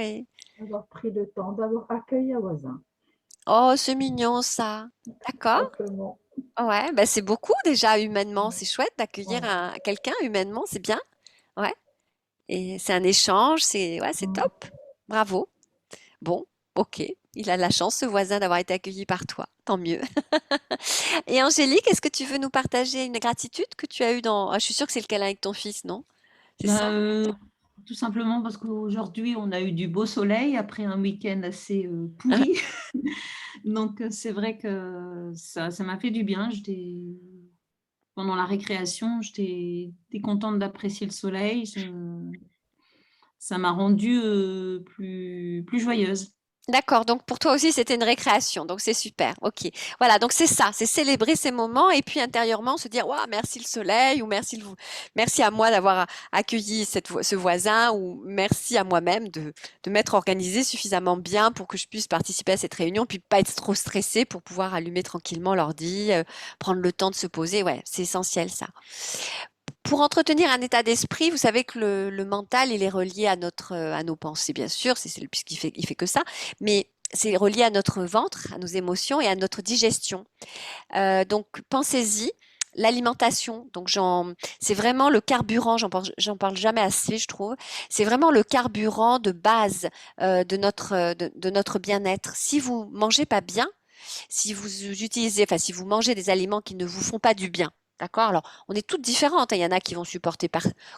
D'avoir pris le temps, d'avoir accueilli un voisin. Oh, c'est mignon ça. D'accord. Simplement. Ouais, bah c'est beaucoup déjà humainement. C'est chouette d'accueillir Voilà. quelqu'un humainement, c'est bien. Ouais. Et c'est un échange, c'est top. Bravo. Bon, ok. Il a la chance, ce voisin, d'avoir été accueilli par toi. Tant mieux. Et Angélique, est-ce que tu veux nous partager une gratitude que tu as eue je suis sûre que c'est le cas avec ton fils, non? C'est ça? Tout simplement parce qu'aujourd'hui, on a eu du beau soleil après un week-end assez pourri. Donc, c'est vrai que ça m'a fait du bien. Pendant la récréation, j'étais contente d'apprécier le soleil. Ça m'a rendue plus joyeuse. D'accord, donc pour toi aussi c'était une récréation, donc c'est super, ok. Voilà, donc c'est ça, c'est célébrer ces moments et puis intérieurement se dire, waouh, merci le soleil ou merci à moi d'avoir accueilli ce voisin ou merci à moi-même de m'être organisé suffisamment bien pour que je puisse participer à cette réunion puis pas être trop stressée pour pouvoir allumer tranquillement l'ordi, prendre le temps de se poser, ouais, c'est essentiel ça. Pour entretenir un état d'esprit, vous savez que le mental, il est relié à nos pensées, bien sûr, puisqu'il il fait que ça, mais c'est relié à notre ventre, à nos émotions et à notre digestion. Donc, pensez-y. L'alimentation, donc c'est vraiment le carburant, j'en parle jamais assez, je trouve. C'est vraiment le carburant de base de notre bien-être. Si vous mangez pas bien, si si vous mangez des aliments qui ne vous font pas du bien, d'accord? Alors, on est toutes différentes, hein. Il y en a qui vont supporter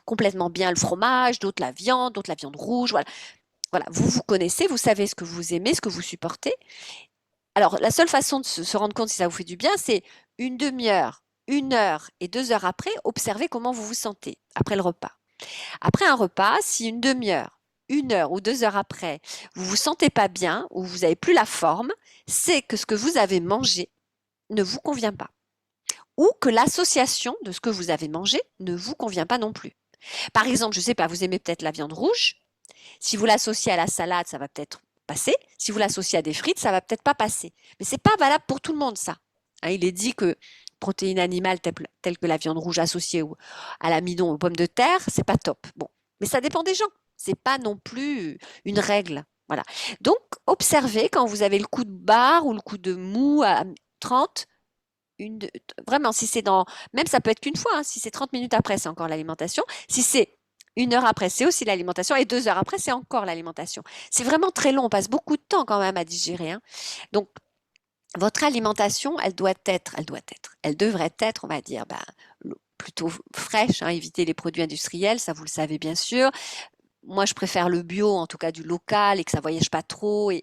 complètement bien le fromage, d'autres la viande rouge. Voilà. Voilà. Vous vous connaissez, vous savez ce que vous aimez, ce que vous supportez. Alors, la seule façon de se rendre compte si ça vous fait du bien, c'est une demi-heure, 1 heure et 2 heures après, observez comment vous vous sentez après le repas. Après un repas, si une demi-heure, 1 heure ou 2 heures après, vous vous sentez pas bien ou vous n'avez plus la forme, c'est que ce que vous avez mangé ne vous convient pas. Ou que l'association de ce que vous avez mangé ne vous convient pas non plus. Par exemple, je ne sais pas, vous aimez peut-être la viande rouge. Si vous l'associez à la salade, ça va peut-être passer. Si vous l'associez à des frites, ça va peut-être pas passer. Mais c'est pas valable pour tout le monde, ça. Hein, il est dit que protéines animales telles que la viande rouge associée à l'amidon, aux pommes de terre, c'est pas top. Bon, mais ça dépend des gens. C'est pas non plus une règle. Voilà. Donc, observez quand vous avez le coup de barre ou le coup de mou à 30, vraiment, si c'est même ça peut être qu'une fois, hein, si c'est 30 minutes après, c'est encore l'alimentation. Si c'est 1 heure après, c'est aussi l'alimentation. Et 2 heures après, c'est encore l'alimentation. C'est vraiment très long. On passe beaucoup de temps quand même à digérer, hein. Donc, votre alimentation, elle devrait être, on va dire, plutôt fraîche, hein, éviter les produits industriels, ça vous le savez bien sûr. Moi, je préfère le bio, en tout cas du local, et que ça voyage pas trop, et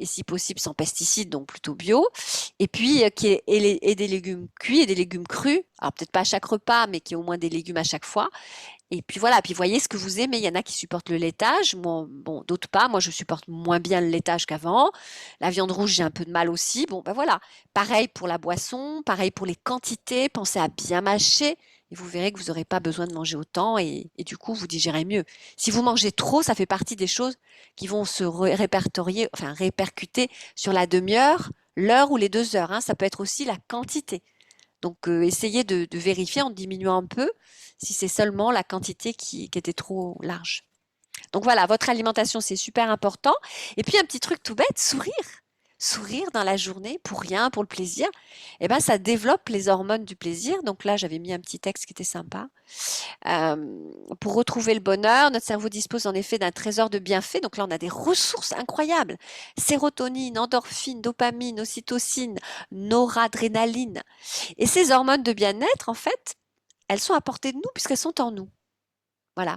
si possible sans pesticides, donc plutôt bio. Et puis, et des légumes cuits et des légumes crus. Alors, peut-être pas à chaque repas, mais qu'il y ait au moins des légumes à chaque fois. Et puis voilà, puis voyez ce que vous aimez. Il y en a qui supportent le laitage, moi, bon, d'autres pas. Moi, je supporte moins bien le laitage qu'avant. La viande rouge, j'ai un peu de mal aussi. Bon, ben voilà. Pareil pour la boisson, pareil pour les quantités. Pensez à bien mâcher et vous verrez que vous n'aurez pas besoin de manger autant et du coup, vous digérez mieux. Si vous mangez trop, ça fait partie des choses qui vont se répertorier, enfin répercuter sur la demi-heure, l'heure ou les 2 heures, hein. Ça peut être aussi la quantité. Donc, essayez de vérifier en diminuant un peu si c'est seulement la quantité qui était trop large. Donc voilà, votre alimentation, c'est super important. Et puis un petit truc tout bête, sourire. Sourire dans la journée pour rien, pour le plaisir, eh ben, ça développe les hormones du plaisir. Donc là, j'avais mis un petit texte qui était sympa. Pour retrouver le bonheur, notre cerveau dispose en effet d'un trésor de bienfaits. Donc là, on a des ressources incroyables. Sérotonine, endorphine, dopamine, ocytocine, noradrénaline. Et ces hormones de bien-être, en fait, elles sont à portée de nous puisqu'elles sont en nous. Voilà.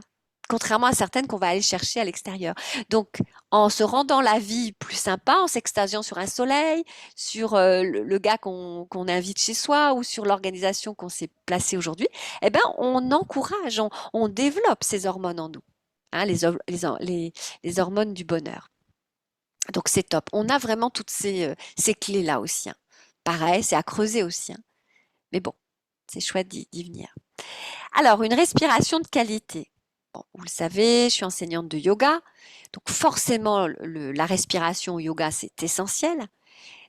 Contrairement à certaines qu'on va aller chercher à l'extérieur. Donc, en se rendant la vie plus sympa, en s'extasiant sur un soleil, sur le gars qu'on invite chez soi ou sur l'organisation qu'on s'est placée aujourd'hui, eh ben, on encourage, on développe ces hormones en nous, hein, les hormones du bonheur. Donc, c'est top. On a vraiment toutes ces clés-là aussi, hein. Pareil, c'est à creuser aussi, hein. Mais bon, c'est chouette d'y venir. Alors, une respiration de qualité. Bon, vous le savez, je suis enseignante de yoga, donc forcément, la respiration au yoga, c'est essentiel.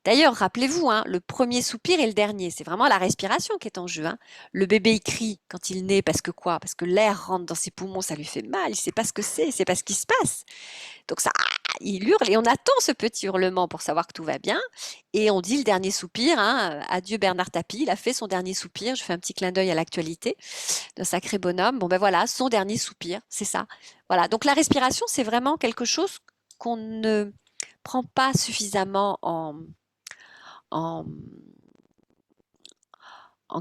D'ailleurs, rappelez-vous, hein, le premier soupir et le dernier, c'est vraiment la respiration qui est en jeu, hein. Le bébé, il crie quand il naît, parce que quoi? Parce que l'air rentre dans ses poumons, ça lui fait mal, il ne sait pas ce que c'est, il ne sait pas ce qui se passe. Donc ça, il hurle et on attend ce petit hurlement pour savoir que tout va bien. Et on dit le dernier soupir, hein, adieu Bernard Tapie, il a fait son dernier soupir. Je fais un petit clin d'œil à l'actualité d'un sacré bonhomme. Bon ben voilà, son dernier soupir, c'est ça. Voilà, donc la respiration, c'est vraiment quelque chose qu'on ne prend pas suffisamment en, en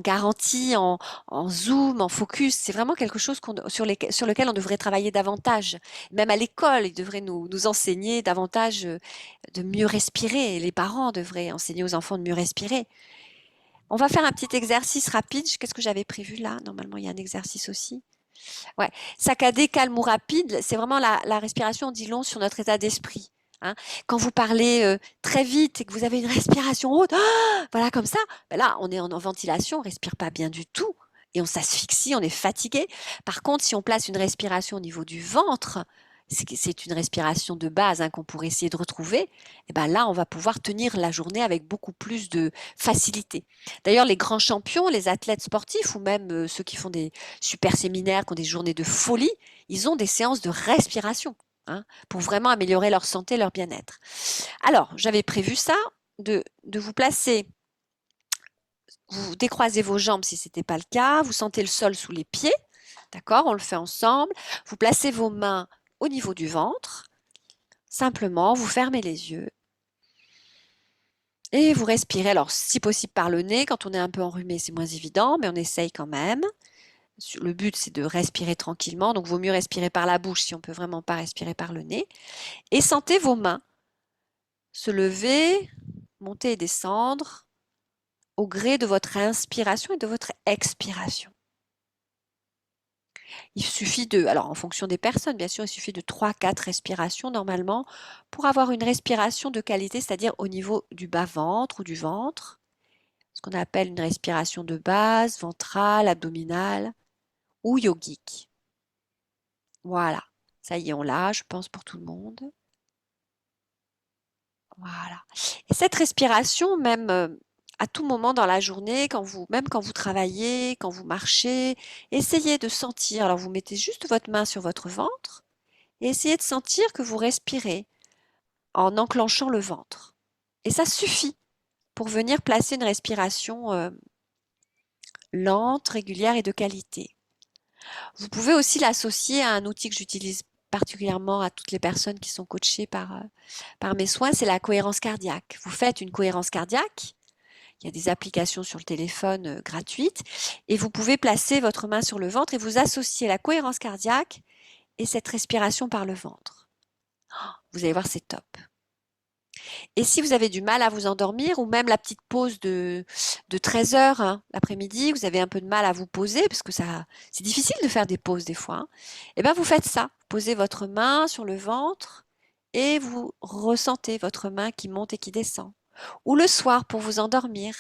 garantie, en zoom, en focus. C'est vraiment quelque chose sur lequel on devrait travailler davantage. Même à l'école, ils devraient nous enseigner davantage de mieux respirer. Les parents devraient enseigner aux enfants de mieux respirer. On va faire un petit exercice rapide. Qu'est-ce que j'avais prévu là? Normalement, il y a un exercice aussi. Ouais. Saccadé, calme ou rapide, c'est vraiment la respiration en dit long sur notre état d'esprit, hein. Quand vous parlez très vite et que vous avez une respiration haute, voilà comme ça, ben là, on est en ventilation, on respire pas bien du tout et on s'asphyxie, on est fatigué. Par contre, si on place une respiration au niveau du ventre, c'est une respiration de base, hein, qu'on pourrait essayer de retrouver, et ben là, on va pouvoir tenir la journée avec beaucoup plus de facilité. D'ailleurs, les grands champions, les athlètes sportifs ou même ceux qui font des super séminaires, qui ont des journées de folie, ils ont des séances de respiration, hein, pour vraiment améliorer leur santé, leur bien-être. Alors, j'avais prévu ça, de vous placer, vous décroisez vos jambes si ce n'était pas le cas, vous sentez le sol sous les pieds, d'accord? On le fait ensemble. Vous placez vos mains au niveau du ventre, simplement, vous fermez les yeux et vous respirez. Alors, si possible par le nez, quand on est un peu enrhumé, c'est moins évident, mais on essaye quand même. Le but, c'est de respirer tranquillement, donc vaut mieux respirer par la bouche si on ne peut vraiment pas respirer par le nez. Et sentez vos mains se lever, monter et descendre au gré de votre inspiration et de votre expiration. Il suffit alors en fonction des personnes, bien sûr, il suffit de 3-4 respirations normalement pour avoir une respiration de qualité, c'est-à-dire au niveau du bas-ventre ou du ventre, ce qu'on appelle une respiration de base, ventrale, abdominale ou yogique. Voilà, ça y est, on l'a, je pense, pour tout le monde. Voilà. Et cette respiration, même à tout moment dans la journée, même quand vous travaillez, quand vous marchez, essayez de sentir. Alors, vous mettez juste votre main sur votre ventre et essayez de sentir que vous respirez en enclenchant le ventre. Et ça suffit pour venir placer une respiration lente, régulière et de qualité. Vous pouvez aussi l'associer à un outil que j'utilise particulièrement à toutes les personnes qui sont coachées par mes soins, c'est la cohérence cardiaque. Vous faites une cohérence cardiaque, il y a des applications sur le téléphone gratuites, et vous pouvez placer votre main sur le ventre et vous associer la cohérence cardiaque et cette respiration par le ventre. Vous allez voir, c'est top. Et si vous avez du mal à vous endormir, ou même la petite pause de 13 heures l'après-midi, vous avez un peu de mal à vous poser, parce que c'est difficile de faire des pauses des fois, et bien vous faites ça. Vous posez votre main sur le ventre et vous ressentez votre main qui monte et qui descend. Ou le soir pour vous endormir.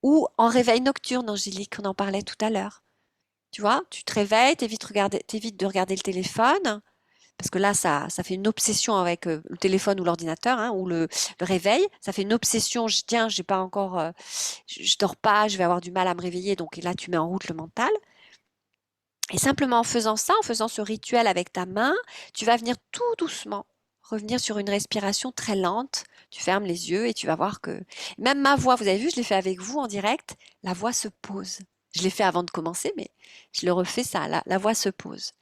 Ou en réveil nocturne, Angélique, on en parlait tout à l'heure. Tu vois, tu te réveilles, t'évites de regarder le téléphone, parce que là, ça fait une obsession avec le téléphone ou l'ordinateur, ou le réveil. Ça fait une obsession. Tiens, j'ai pas encore, je dors pas, je vais avoir du mal à me réveiller. Donc là, tu mets en route le mental. Et simplement en faisant ça, en faisant ce rituel avec ta main, tu vas venir tout doucement revenir sur une respiration très lente. Tu fermes les yeux et tu vas voir que même ma voix, vous avez vu, je l'ai fait avec vous en direct, la voix se pose. Je l'ai fait avant de commencer, mais je le refais ça, la voix se pose.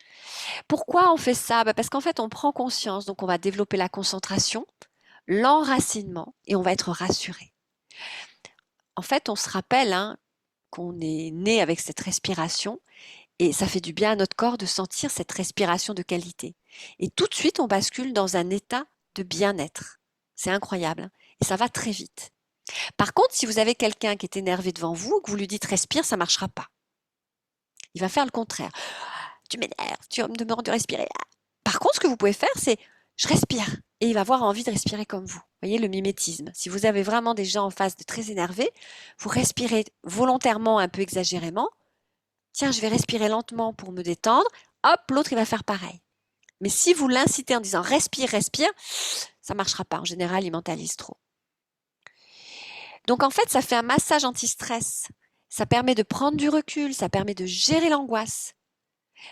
Pourquoi on fait ça? Parce qu'en fait, on prend conscience, donc on va développer la concentration, l'enracinement et on va être rassuré. En fait, on se rappelle qu'on est né avec cette respiration et ça fait du bien à notre corps de sentir cette respiration de qualité. Et tout de suite, on bascule dans un état de bien-être. C'est incroyable et ça va très vite. Par contre, si vous avez quelqu'un qui est énervé devant vous, que vous lui dites respire, ça ne marchera pas. Il va faire le contraire. Tu m'énerves, tu me demandes de respirer. Par contre, ce que vous pouvez faire, c'est je respire et il va avoir envie de respirer comme vous. Vous voyez le mimétisme. Si vous avez vraiment des gens en face de très énervés, vous respirez volontairement, un peu exagérément. Tiens, je vais respirer lentement pour me détendre. Hop, l'autre, il va faire pareil. Mais si vous l'incitez en disant respire, respire, ça ne marchera pas. En général, il mentalise trop. Donc en fait, ça fait un massage anti-stress. Ça permet de prendre du recul, ça permet de gérer l'angoisse.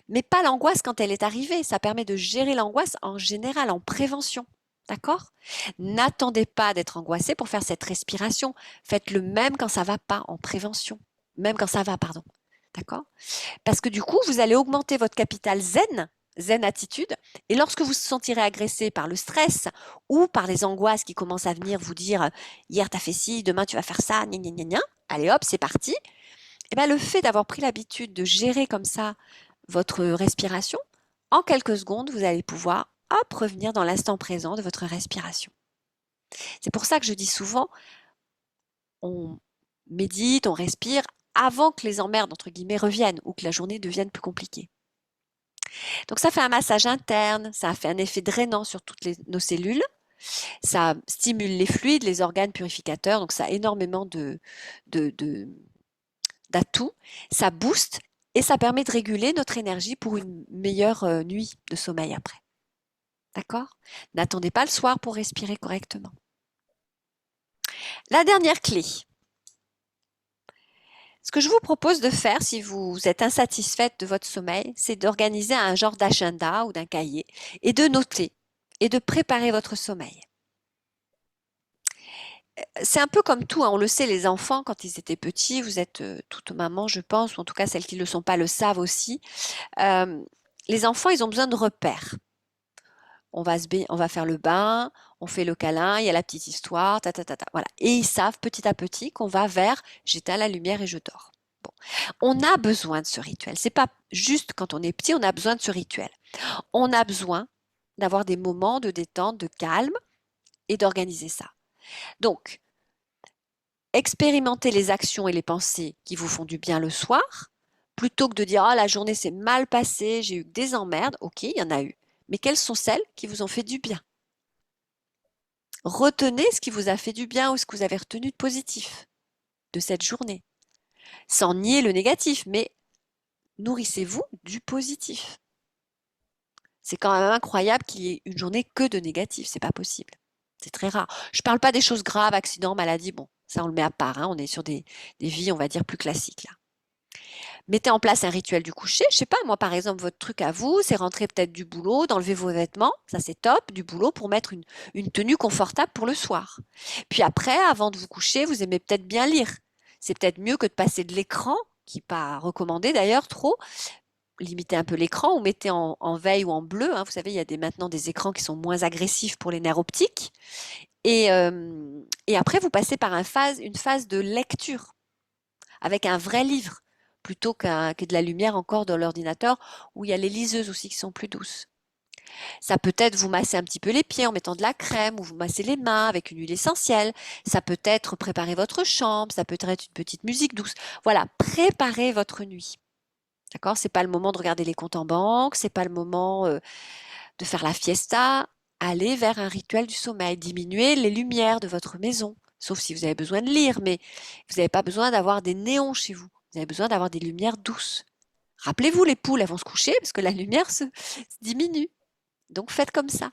Mais pas l'angoisse quand elle est arrivée, ça permet de gérer l'angoisse en général, en prévention. D'accord? N'attendez pas d'être angoissé pour faire cette respiration. Faites-le même quand ça va pas, en prévention. Même quand ça va, pardon. D'accord? Parce que du coup, vous allez augmenter votre capital zen attitude, et lorsque vous vous sentirez agressé par le stress ou par les angoisses qui commencent à venir vous dire hier tu as fait ci, demain tu vas faire ça, gna gna gna gna, allez hop, c'est parti. Et bien, le fait d'avoir pris l'habitude de gérer comme ça votre respiration, en quelques secondes, vous allez pouvoir hop, revenir dans l'instant présent de votre respiration. C'est pour ça que je dis souvent, on médite, on respire avant que les emmerdes, entre guillemets, reviennent ou que la journée devienne plus compliquée. Donc ça fait un massage interne, ça fait un effet drainant sur toutes nos cellules, ça stimule les fluides, les organes purificateurs, donc ça a énormément d'atouts, ça booste et ça permet de réguler notre énergie pour une meilleure nuit de sommeil après. D'accord? N'attendez pas le soir pour respirer correctement. La dernière clé. Ce que je vous propose de faire si vous êtes insatisfaite de votre sommeil, c'est d'organiser un genre d'agenda ou d'un cahier et de noter et de préparer votre sommeil. C'est un peu comme tout, on le sait, les enfants, quand ils étaient petits, vous êtes toutes mamans, je pense, ou en tout cas celles qui ne le sont pas le savent aussi. Les enfants, ils ont besoin de repères. On va faire le bain, on fait le câlin, il y a la petite histoire, voilà. Et ils savent petit à petit qu'on va vers j'éteins la lumière et je dors. Bon. On a besoin de ce rituel. C'est pas juste quand on est petit, on a besoin de ce rituel. On a besoin d'avoir des moments de détente, de calme et d'organiser ça. Donc, expérimentez les actions et les pensées qui vous font du bien le soir, plutôt que de dire « Ah, la journée s'est mal passée, j'ai eu des emmerdes. » Ok, il y en a eu. Mais quelles sont celles qui vous ont fait du bien? Retenez ce qui vous a fait du bien ou ce que vous avez retenu de positif de cette journée. Sans nier le négatif, mais nourrissez-vous du positif. C'est quand même incroyable qu'il y ait une journée que de négatif, c'est pas possible. C'est très rare. Je ne parle pas des choses graves, accidents, maladies, bon, ça on le met à part, on est sur des vies, on va dire, plus classiques là. Mettez en place un rituel du coucher. Je sais pas, moi par exemple, votre truc à vous, c'est rentrer peut-être du boulot, d'enlever vos vêtements, ça c'est top, du boulot pour mettre une tenue confortable pour le soir. Puis après, avant de vous coucher, vous aimez peut-être bien lire. C'est peut-être mieux que de passer de l'écran, qui n'est pas recommandé d'ailleurs trop. Limitez un peu l'écran ou mettez en veille ou en bleu. Vous savez, il y a maintenant des écrans qui sont moins agressifs pour les nerfs optiques. Et après, vous passez par une phase de lecture avec un vrai livre plutôt que de la lumière encore dans l'ordinateur où il y a les liseuses aussi qui sont plus douces. Ça peut être vous masser un petit peu les pieds en mettant de la crème ou vous masser les mains avec une huile essentielle. Ça peut être préparer votre chambre, ça peut être une petite musique douce. Voilà, préparez votre nuit. D'accord? C'est pas le moment de regarder les comptes en banque, c'est pas le moment de faire la fiesta. Allez vers un rituel du sommeil, diminuez les lumières de votre maison, sauf si vous avez besoin de lire, mais vous n'avez pas besoin d'avoir des néons chez vous. Vous avez besoin d'avoir des lumières douces. Rappelez-vous, les poules, elles vont se coucher parce que la lumière se diminue. Donc faites comme ça.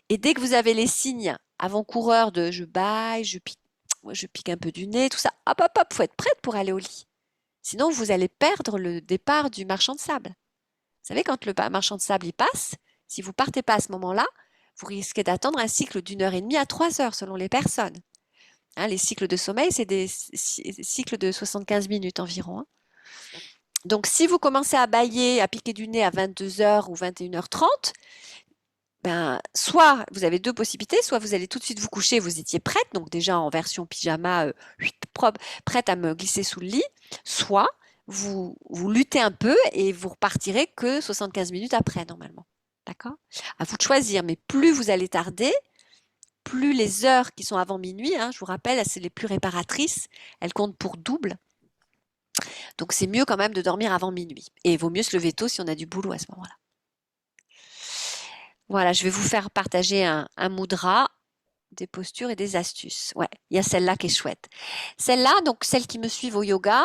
Et dès que vous avez les signes avant-coureurs de je bâille, je pique un peu du nez, tout ça, hop, hop, hop, faut être prête pour aller au lit. Sinon, vous allez perdre le départ du marchand de sable. Vous savez, quand le marchand de sable y passe, si vous partez pas à ce moment-là, vous risquez d'attendre un cycle d'1 heure et demie à 3 heures selon les personnes. Hein, les cycles de sommeil, c'est des cycles de 75 minutes environ. Hein. Donc, si vous commencez à bâiller, à piquer du nez à 22 heures ou 21h30, ben, soit vous avez deux possibilités, soit vous allez tout de suite vous coucher, vous étiez prête, donc déjà en version pyjama, propre, prête à me glisser sous le lit, soit vous luttez un peu et vous repartirez que 75 minutes après normalement. D'accord? À vous de choisir, mais plus vous allez tarder, plus les heures qui sont avant minuit, hein, je vous rappelle, c'est les plus réparatrices, elles comptent pour double. Donc c'est mieux quand même de dormir avant minuit. Et il vaut mieux se lever tôt si on a du boulot à ce moment-là. Voilà, je vais vous faire partager un mudra, des postures et des astuces. Ouais, il y a celle-là qui est chouette. Celle-là, donc celle qui me suivent au yoga,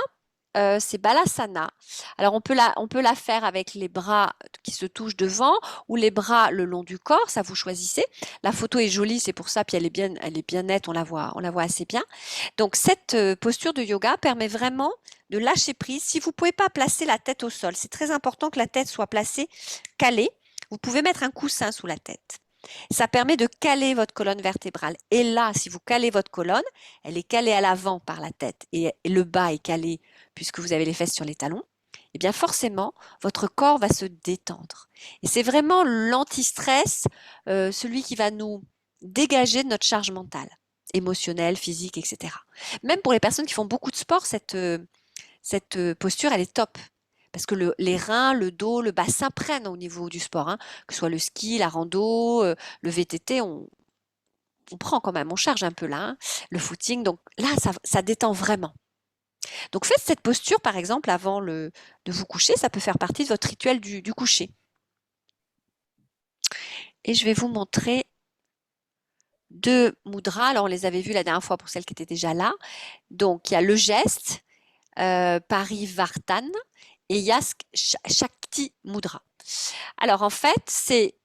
c'est Balasana. Alors on peut la faire avec les bras qui se touchent devant ou les bras le long du corps, ça vous choisissez. La photo est jolie, c'est pour ça, puis elle est bien nette, on la voit assez bien. Donc cette posture de yoga permet vraiment de lâcher prise. Si vous ne pouvez pas placer la tête au sol, c'est très important que la tête soit placée, calée. Vous pouvez mettre un coussin sous la tête. Ça permet de caler votre colonne vertébrale. Et là, si vous calez votre colonne, elle est calée à l'avant par la tête et le bas est calé puisque vous avez les fesses sur les talons, eh bien forcément, votre corps va se détendre. Et c'est vraiment l'anti-stress, celui qui va nous dégager de notre charge mentale, émotionnelle, physique, etc. Même pour les personnes qui font beaucoup de sport, cette posture, elle est top. Parce que les reins, le dos, le bassin prennent au niveau du sport, hein, que ce soit le ski, la rando, le VTT, on prend quand même, on charge un peu là, hein, le footing. Donc là, ça détend vraiment. Donc faites cette posture, par exemple, avant de vous coucher. Ça peut faire partie de votre rituel du coucher. Et je vais vous montrer deux mudras. Alors, on les avait vus la dernière fois pour celles qui étaient déjà là. Donc, il y a le geste, Parivartana, et il y a Shakti Mudra. Alors, en fait, c'est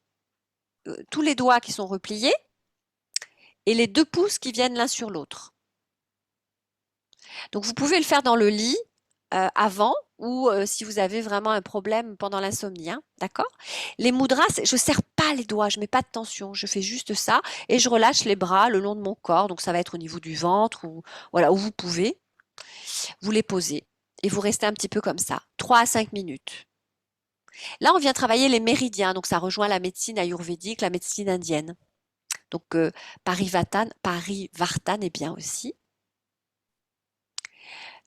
tous les doigts qui sont repliés et les deux pouces qui viennent l'un sur l'autre. Donc, vous pouvez le faire dans le lit avant ou si vous avez vraiment un problème pendant l'insomnie. Hein, d'accord? Les mudras, je ne serre pas les doigts, je ne mets pas de tension, je fais juste ça et je relâche les bras le long de mon corps. Donc, ça va être au niveau du ventre ou voilà, où vous pouvez. Vous les posez et vous restez un petit peu comme ça, 3 à 5 minutes. Là, on vient travailler les méridiens, donc ça rejoint la médecine ayurvédique, la médecine indienne. Donc, Parivartana est bien aussi.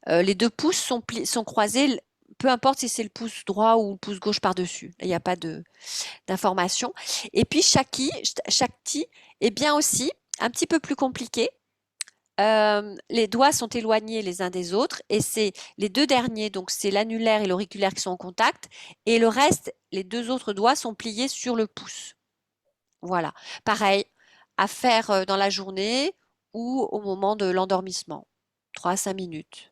Les deux pouces sont croisés, peu importe si c'est le pouce droit ou le pouce gauche par-dessus. Il n'y a pas d'information. Et puis, Shakti est bien aussi, un petit peu plus compliqué. Les doigts sont éloignés les uns des autres et c'est les deux derniers, donc c'est l'annulaire et l'auriculaire qui sont en contact et le reste, les deux autres doigts sont pliés sur le pouce. Voilà, pareil, à faire dans la journée ou au moment de l'endormissement, 3 à 5 minutes.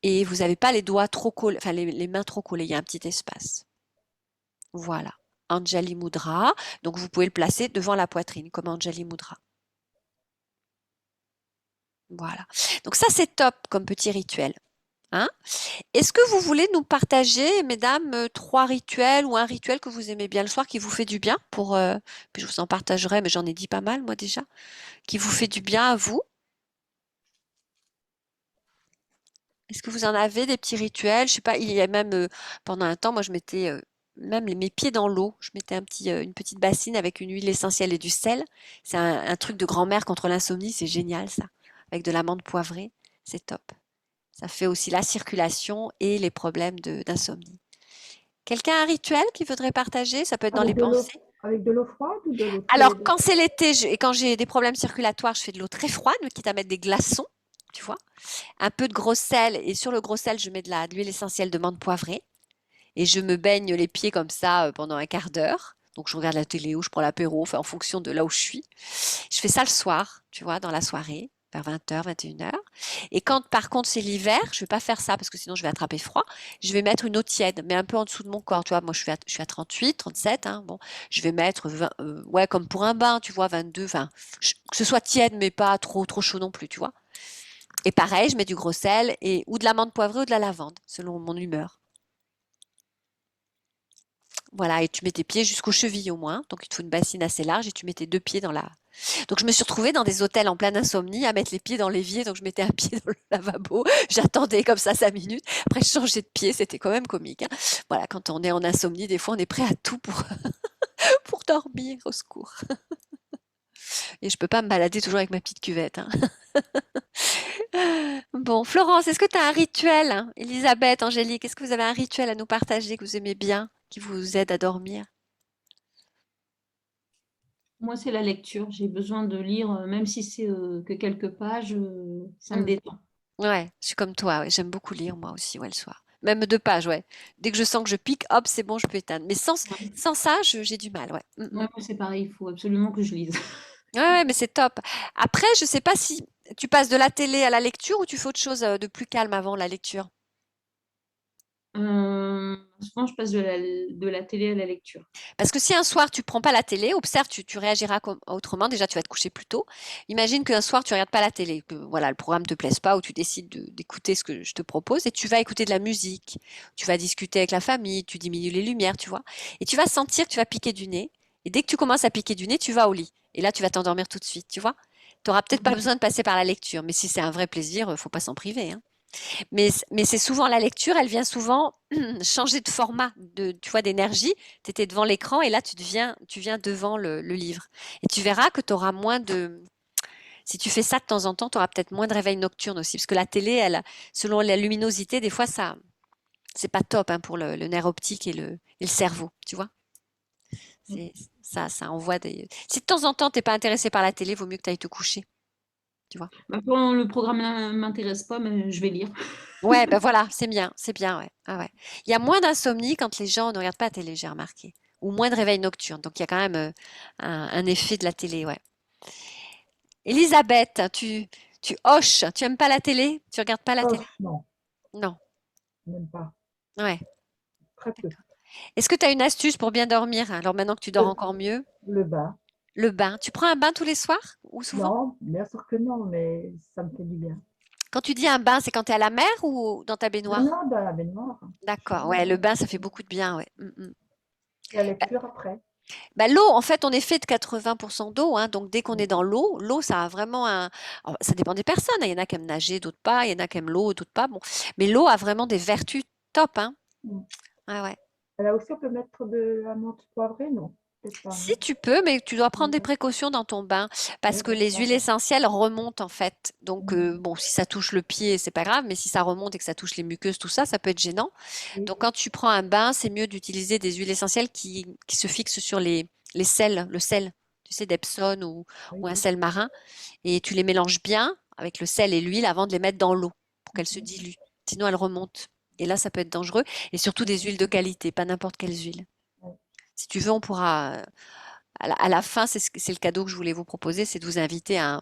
Et vous n'avez pas les doigts trop collés, enfin les mains trop collées, il y a un petit espace. Voilà, Anjali Mudra, donc vous pouvez le placer devant la poitrine comme Anjali Mudra. Voilà. Donc ça, c'est top comme petit rituel. Hein? Est-ce que vous voulez nous partager, mesdames, 3 rituels ou un rituel que vous aimez bien le soir qui vous fait du bien puis je vous en partagerai, mais j'en ai dit pas mal, moi déjà, qui vous fait du bien à vous? Est-ce que vous en avez des petits rituels? Je sais pas, il y a même, pendant un temps, moi je mettais même mes pieds dans l'eau. Je mettais une petite bassine avec une huile essentielle et du sel. C'est un truc de grand-mère contre l'insomnie, c'est génial ça. Avec de l'amande poivrée, c'est top. Ça fait aussi la circulation et les problèmes d'insomnie. Quelqu'un a un rituel qu'il voudrait partager? Ça peut être dans les Avec de l'eau, pensées. avec de l'eau froide ou de l'eau très... Alors, quand c'est l'été et quand j'ai des problèmes circulatoires, je fais de l'eau très froide, quitte à mettre des glaçons, tu vois. Un peu de gros sel et sur le gros sel, je mets de l'huile essentielle de menthe poivrée et je me baigne les pieds comme ça pendant un quart d'heure. Donc, je regarde la télé ou je prends l'apéro, enfin, en fonction de là où je suis. Je fais ça le soir, tu vois, dans la soirée, vers 20h, 21h. Et quand, par contre, c'est l'hiver, je vais pas faire ça parce que sinon je vais attraper froid. Je vais mettre une eau tiède, mais un peu en dessous de mon corps. Tu vois, moi, je suis à 38, 37. Hein, bon, je vais mettre, ouais, comme pour un bain, tu vois, 22. Enfin, que ce soit tiède, mais pas trop, trop chaud non plus, tu vois. Et pareil, je mets du gros sel et ou de la menthe poivrée ou de la lavande, selon mon humeur. Voilà, et tu mets tes pieds jusqu'aux chevilles au moins. Donc, il te faut une bassine assez large et tu mets tes deux pieds dans la. Donc, je me suis retrouvée dans des hôtels en pleine insomnie à mettre les pieds dans l'évier. Donc, je mettais un pied dans le lavabo. J'attendais comme ça 5 minutes. Après, je changeais de pied. C'était quand même comique. Hein. Voilà, quand on est en insomnie, des fois, on est prêt à tout pour, pour dormir. Au secours. Et je peux pas me balader toujours avec ma petite cuvette. Hein. Bon, Florence, est-ce que tu as un rituel? Hein Elisabeth, Angélique, est-ce que vous avez un rituel à nous partager que vous aimez bien, qui vous aide à dormir? Moi, c'est la lecture. J'ai besoin de lire, même si c'est que quelques pages, ça me Mm. détend. Ouais, je suis comme toi, ouais, j'aime beaucoup lire moi aussi, ouais, le soir. Même 2 pages, ouais. Dès que je sens que je pique, hop, c'est bon, je peux éteindre. Mais Ouais, sans ça, j'ai du mal, ouais. ouais, moi, c'est pareil, il faut absolument que je lise. Ouais, ouais, mais c'est top. Après, je sais pas si tu passes de la télé à la lecture ou tu fais autre chose de plus calme avant la lecture. Souvent, je passe de la télé à la lecture. Parce que si un soir tu prends pas la télé, observe, tu réagiras autrement. Déjà, tu vas te coucher plus tôt. Imagine qu'un soir tu regardes pas la télé, que voilà, le programme te plaise pas ou tu décides d'écouter ce que je te propose et tu vas écouter de la musique. Tu vas discuter avec la famille, tu diminues les lumières, tu vois. Et tu vas sentir que tu vas piquer du nez. Et dès que tu commences à piquer du nez, tu vas au lit. Et là, tu vas t'endormir tout de suite, tu vois. Tu n'auras peut-être pas Mhm. besoin de passer par la lecture, mais si c'est un vrai plaisir, faut pas s'en priver, hein. Mais c'est souvent la lecture, elle vient souvent changer de format, tu vois, d'énergie. Tu étais devant l'écran et là, tu viens devant le livre. Et tu verras que tu auras moins de. Si tu fais ça de temps en temps, tu auras peut-être moins de réveils nocturnes aussi. Parce que la télé, selon la luminosité, des fois, ça, c'est pas top hein, pour le nerf optique et le cerveau, tu vois. C'est, ça envoie des. Si de temps en temps, tu n'es pas intéressé par la télé, vaut mieux que tu ailles te coucher, tu vois. Bah, quand le programme m'intéresse pas, mais je vais lire. Ouais, ben voilà, c'est bien, ouais. Ah ouais. Il y a moins d'insomnie quand les gens ne regardent pas la télé, j'ai remarqué. Ou moins de réveils nocturnes. Donc il y a quand même un effet de la télé, ouais. Elisabeth, tu hoches, tu aimes pas la télé? Tu regardes pas la Oh, télé? non, Non. même pas. Ouais, Très peu. d'accord. Est-ce que tu as une astuce pour bien dormir? Alors maintenant que tu dors Le, encore mieux, le bain. le bain. Tu prends un bain tous les soirs ou souvent? Non, bien sûr que non, mais ça me fait du bien. Quand tu dis un bain, c'est quand tu es à la mer ou dans ta Non, baignoire? non, dans la baignoire. D'accord, ouais, le bain, ça fait beaucoup de bien, ouais. La lecture après. Bah, l'eau, en fait, on est fait de 80% d'eau, hein, donc dès qu'on est dans l'eau, l'eau, ça a vraiment un. Alors, ça dépend des personnes, hein. Il y en a qui aiment nager, d'autres pas. Il y en a qui aiment l'eau, d'autres pas. Bon, mais l'eau a vraiment des vertus top, hein. Mm. Ah ouais. Là aussi, on peut mettre de la menthe poivrée, non? Peut-être pas, Si non? tu peux, mais tu dois prendre des Ouais, précautions dans ton bain parce ouais, que les d'accord. huiles essentielles remontent en fait. Donc Mm. bon, si ça touche le pied, c'est pas grave, mais si ça remonte et que ça touche les muqueuses, tout ça, ça peut être gênant. Oui, Donc quand tu prends un bain, c'est mieux d'utiliser des huiles essentielles qui se fixent sur les sels, le sel, tu sais, d'Epsom oui, ou un oui. sel marin, et tu les mélanges bien avec le sel et l'huile avant de les mettre dans l'eau pour qu'elles se Mhm. diluent. Sinon, elles remontent. Et là, ça peut être dangereux. Et surtout des huiles de qualité, pas n'importe quelles huiles. Ouais. Si tu veux, on pourra à la fin, c'est le cadeau que je voulais vous proposer, c'est de vous inviter à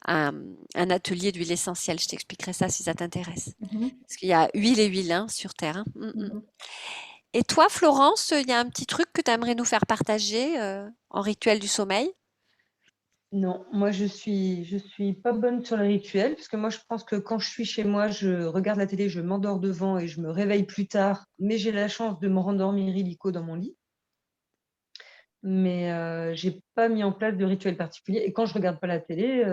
un, un atelier d'huile essentielle. Je t'expliquerai ça si ça t'intéresse. Mhm. Parce qu'il y a huile et huile hein, sur Terre. Hein. Mhm. Et toi, Florence, il y a un petit truc que tu aimerais nous faire partager en rituel du sommeil? Non, moi je suis pas bonne sur les rituels, parce que moi je pense que quand je suis chez moi, je regarde la télé, je m'endors devant et je me réveille plus tard, mais j'ai la chance de me rendormir illico dans mon lit. Mais j'ai pas mis en place de rituel particulier. Et quand je regarde pas la télé,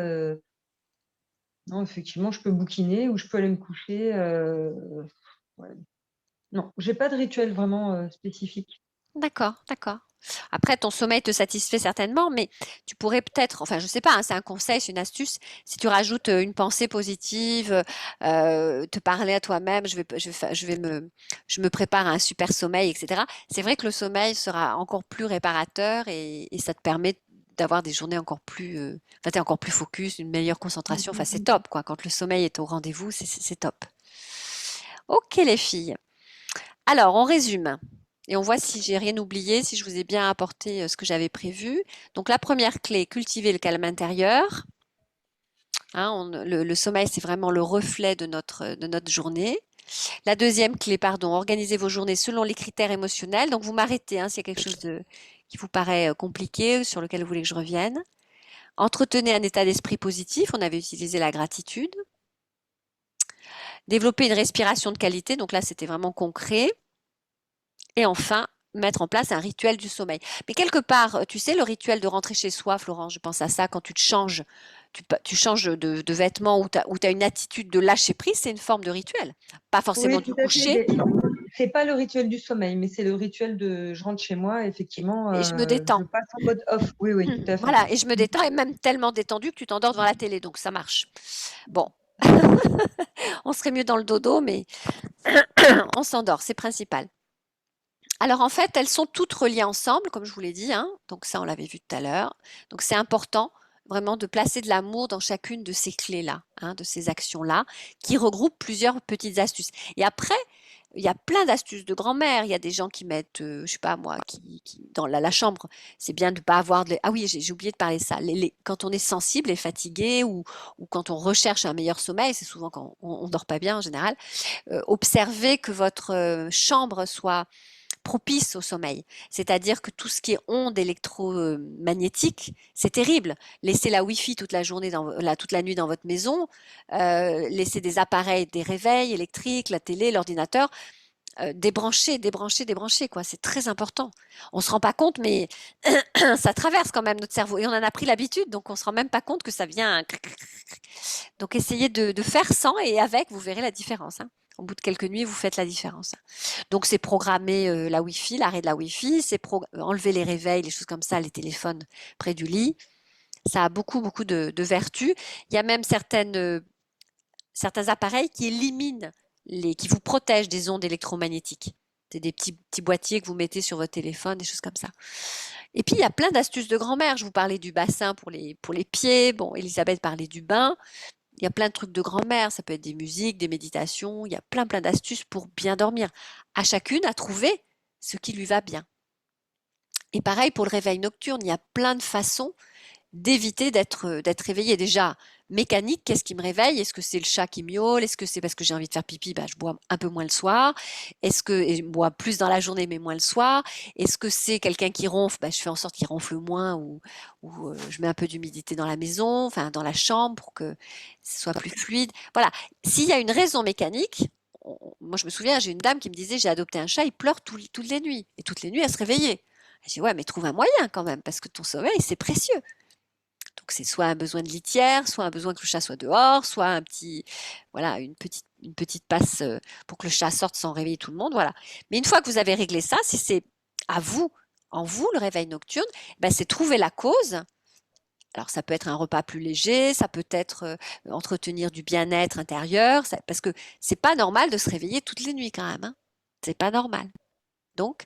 non, effectivement, je peux bouquiner ou je peux aller me coucher. Ouais. Non, j'ai pas de rituel vraiment spécifique. D'accord, d'accord. Après, ton sommeil te satisfait certainement, mais tu pourrais peut-être, enfin, je sais pas, hein, c'est un conseil, c'est une astuce. Si tu rajoutes une pensée positive, te parler à toi-même, je me prépare à un super sommeil, etc. C'est vrai que le sommeil sera encore plus réparateur et ça te permet d'avoir des journées encore plus, enfin, t'es encore plus focus, une meilleure concentration. Enfin, c'est top, quoi. Quand le sommeil est au rendez-vous, c'est top. Ok, les filles. Alors, on résume et on voit si j'ai rien oublié, si je vous ai bien apporté ce que j'avais prévu. Donc, la première clé, cultiver le calme intérieur. Hein, le sommeil, c'est vraiment le reflet de notre journée. La deuxième clé, pardon, organiser vos journées selon les critères émotionnels. Donc, vous m'arrêtez hein, s'il y a quelque chose qui vous paraît compliqué, sur lequel vous voulez que je revienne. Entretenez un état d'esprit positif. On avait utilisé la gratitude. Développer une respiration de qualité. Donc là, c'était vraiment concret. Et enfin, mettre en place un rituel du sommeil. Mais quelque part, tu sais, le rituel de rentrer chez soi, Florence, je pense à ça, quand tu te changes, tu changes de vêtements ou tu as une attitude de lâcher prise, c'est une forme de rituel. Pas forcément Oui, du tout à fait. coucher, C'est pas le rituel du sommeil, mais c'est le rituel de je rentre chez moi, effectivement, et je me je détends. passe en mode off. Oui, oui, tout à fait. Voilà, et je me détends, et même tellement détendu que tu t'endors devant la télé, donc ça marche. Bon, on serait mieux dans le dodo, mais on s'endort, c'est principal. Alors en fait, elles sont toutes reliées ensemble, comme je vous l'ai dit, hein. Donc ça, on l'avait vu tout à l'heure. Donc c'est important vraiment de placer de l'amour dans chacune de ces clés-là, hein, de ces actions-là, qui regroupent plusieurs petites astuces. Et après, il y a plein d'astuces de grand-mère. Il y a des gens qui mettent, je sais pas moi, dans la chambre, c'est bien de ne pas avoir de... Ah oui, j'ai oublié de parler de ça. Quand on est sensible et fatigué ou quand on recherche un meilleur sommeil, c'est souvent quand on dort pas bien en général, observez que votre chambre soit propice au sommeil. C'est-à-dire que tout ce qui est ondes électromagnétiques, c'est terrible. Laisser la Wi-Fi toute la journée, toute la nuit dans votre maison, laisser des appareils, des réveils électriques, la télé, l'ordinateur, débrancher, débrancher, débrancher, quoi. C'est très important. On se rend pas compte, mais ça traverse quand même notre cerveau et on en a pris l'habitude, donc on se rend même pas compte que ça vient. Donc essayez de faire sans et avec, vous verrez la différence. Hein. Au bout de quelques nuits, vous faites la différence. Donc c'est programmer la Wi-Fi, l'arrêt de la Wi-Fi, c'est enlever les réveils, les choses comme ça, les téléphones près du lit. Ça a beaucoup, beaucoup de vertus. Il y a même certains appareils qui éliminent qui vous protègent des ondes électromagnétiques. C'est des petits boîtiers que vous mettez sur votre téléphone, des choses comme ça. Et puis, il y a plein d'astuces de grand-mère. Je vous parlais du bassin pour les pieds. Bon, Elisabeth parlait du bain. Il y a plein de trucs de grand-mère. Ça peut être des musiques, des méditations. Il y a plein, plein d'astuces pour bien dormir. À chacune à trouver ce qui lui va bien. Et pareil pour le réveil nocturne. Il y a plein de façons d'éviter d'être réveillé. Déjà, mécanique, qu'est-ce qui me réveille? Est-ce que c'est le chat qui miaule? Est-ce que c'est parce que j'ai envie de faire pipi? Bah, je bois un peu moins le soir. Est-ce que je bois plus dans la journée mais moins le soir? Est-ce que c'est quelqu'un qui ronfle? Bah, je fais en sorte qu'il ronfle moins ou je mets un peu d'humidité dans la maison, enfin dans la chambre pour que ce soit plus fluide. Voilà. S'il y a une raison mécanique, moi je me souviens, j'ai une dame qui me disait j'ai adopté un chat, il pleure toutes les nuits. Et toutes les nuits, elle se réveillait. J'ai dit ouais, mais trouve un moyen quand même, parce que ton sommeil, c'est précieux. Donc c'est soit un besoin de litière, soit un besoin que le chat soit dehors, soit voilà, une petite passe pour que le chat sorte sans réveiller tout le monde, voilà. Mais une fois que vous avez réglé ça, si c'est à vous, en vous, le réveil nocturne, ben c'est trouver la cause. Alors ça peut être un repas plus léger, ça peut être entretenir du bien-être intérieur, parce que c'est pas normal de se réveiller toutes les nuits quand même, hein. C'est pas normal. Donc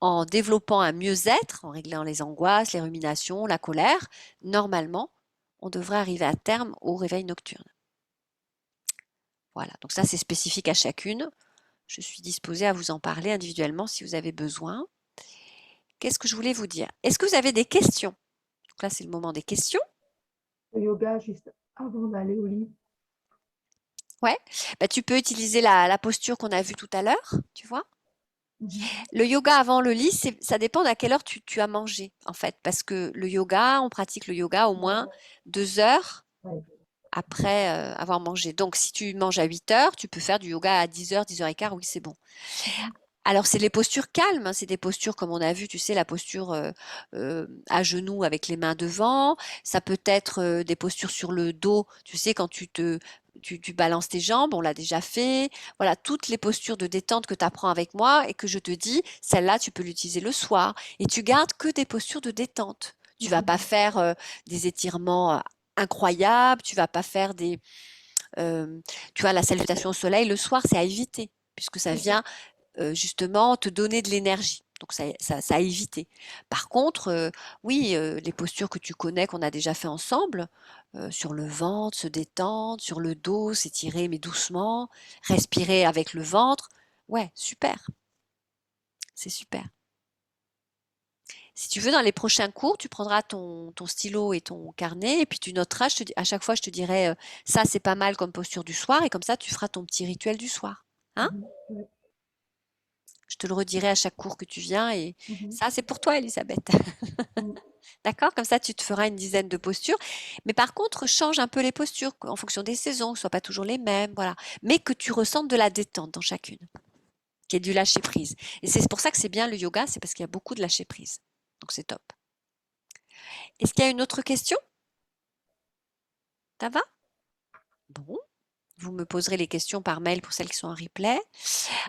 en développant un mieux-être, en réglant les angoisses, les ruminations, la colère, normalement, on devrait arriver à terme au réveil nocturne. Voilà, donc ça c'est spécifique à chacune. Je suis disposée à vous en parler individuellement si vous avez besoin. Qu'est-ce que je voulais vous dire? Est-ce que vous avez des questions? Donc là c'est le moment des questions. Le yoga juste avant d'aller au lit. Ouais, bah, tu peux utiliser la posture qu'on a vue tout à l'heure, tu vois. Le yoga avant le lit, ça dépend à quelle heure tu as mangé, en fait. Parce que le yoga, on pratique le yoga au moins 2 heures Ouais. après avoir mangé. Donc, si tu manges à 8 heures, tu peux faire du yoga à 10 heures, 10 heures et quart, oui, c'est bon. Alors, c'est les postures calmes, hein, c'est des postures comme on a vu, tu sais, la posture à genoux avec les mains devant. Ça peut être des postures sur le dos, tu sais, quand tu balances tes jambes, on l'a déjà fait. Voilà, toutes les postures de détente que tu apprends avec moi et que je te dis, celle-là, tu peux l'utiliser le soir. Et tu gardes que des postures de détente. Tu vas pas faire des étirements incroyables, tu vas pas faire tu vois, la salutation au soleil le soir, c'est à éviter, puisque ça vient justement te donner de l'énergie. Donc ça à éviter. Par contre, oui, les postures que tu connais, qu'on a déjà fait ensemble, sur le ventre, se détendre, sur le dos, s'étirer mais doucement, respirer avec le ventre. Ouais, super, c'est super. Si tu veux, dans les prochains cours, tu prendras ton stylo et ton carnet et puis tu noteras, à chaque fois, je te dirai, ça c'est pas mal comme posture du soir et comme ça, tu feras ton petit rituel du soir. Hein? Oui. Je te le redirai à chaque cours que tu viens et Mhm. ça, c'est pour toi, Elisabeth. Mhm. D'accord? Comme ça, tu te feras une dizaine de postures. Mais par contre, change un peu les postures en fonction des saisons, que ce ne soient pas toujours les mêmes, voilà. Mais que tu ressentes de la détente dans chacune, qu'il y ait du lâcher prise. Et c'est pour ça que c'est bien le yoga, c'est parce qu'il y a beaucoup de lâcher prise. Donc c'est top. Est-ce qu'il y a une autre question? Ça va? Bon. Vous me poserez les questions par mail pour celles qui sont en replay.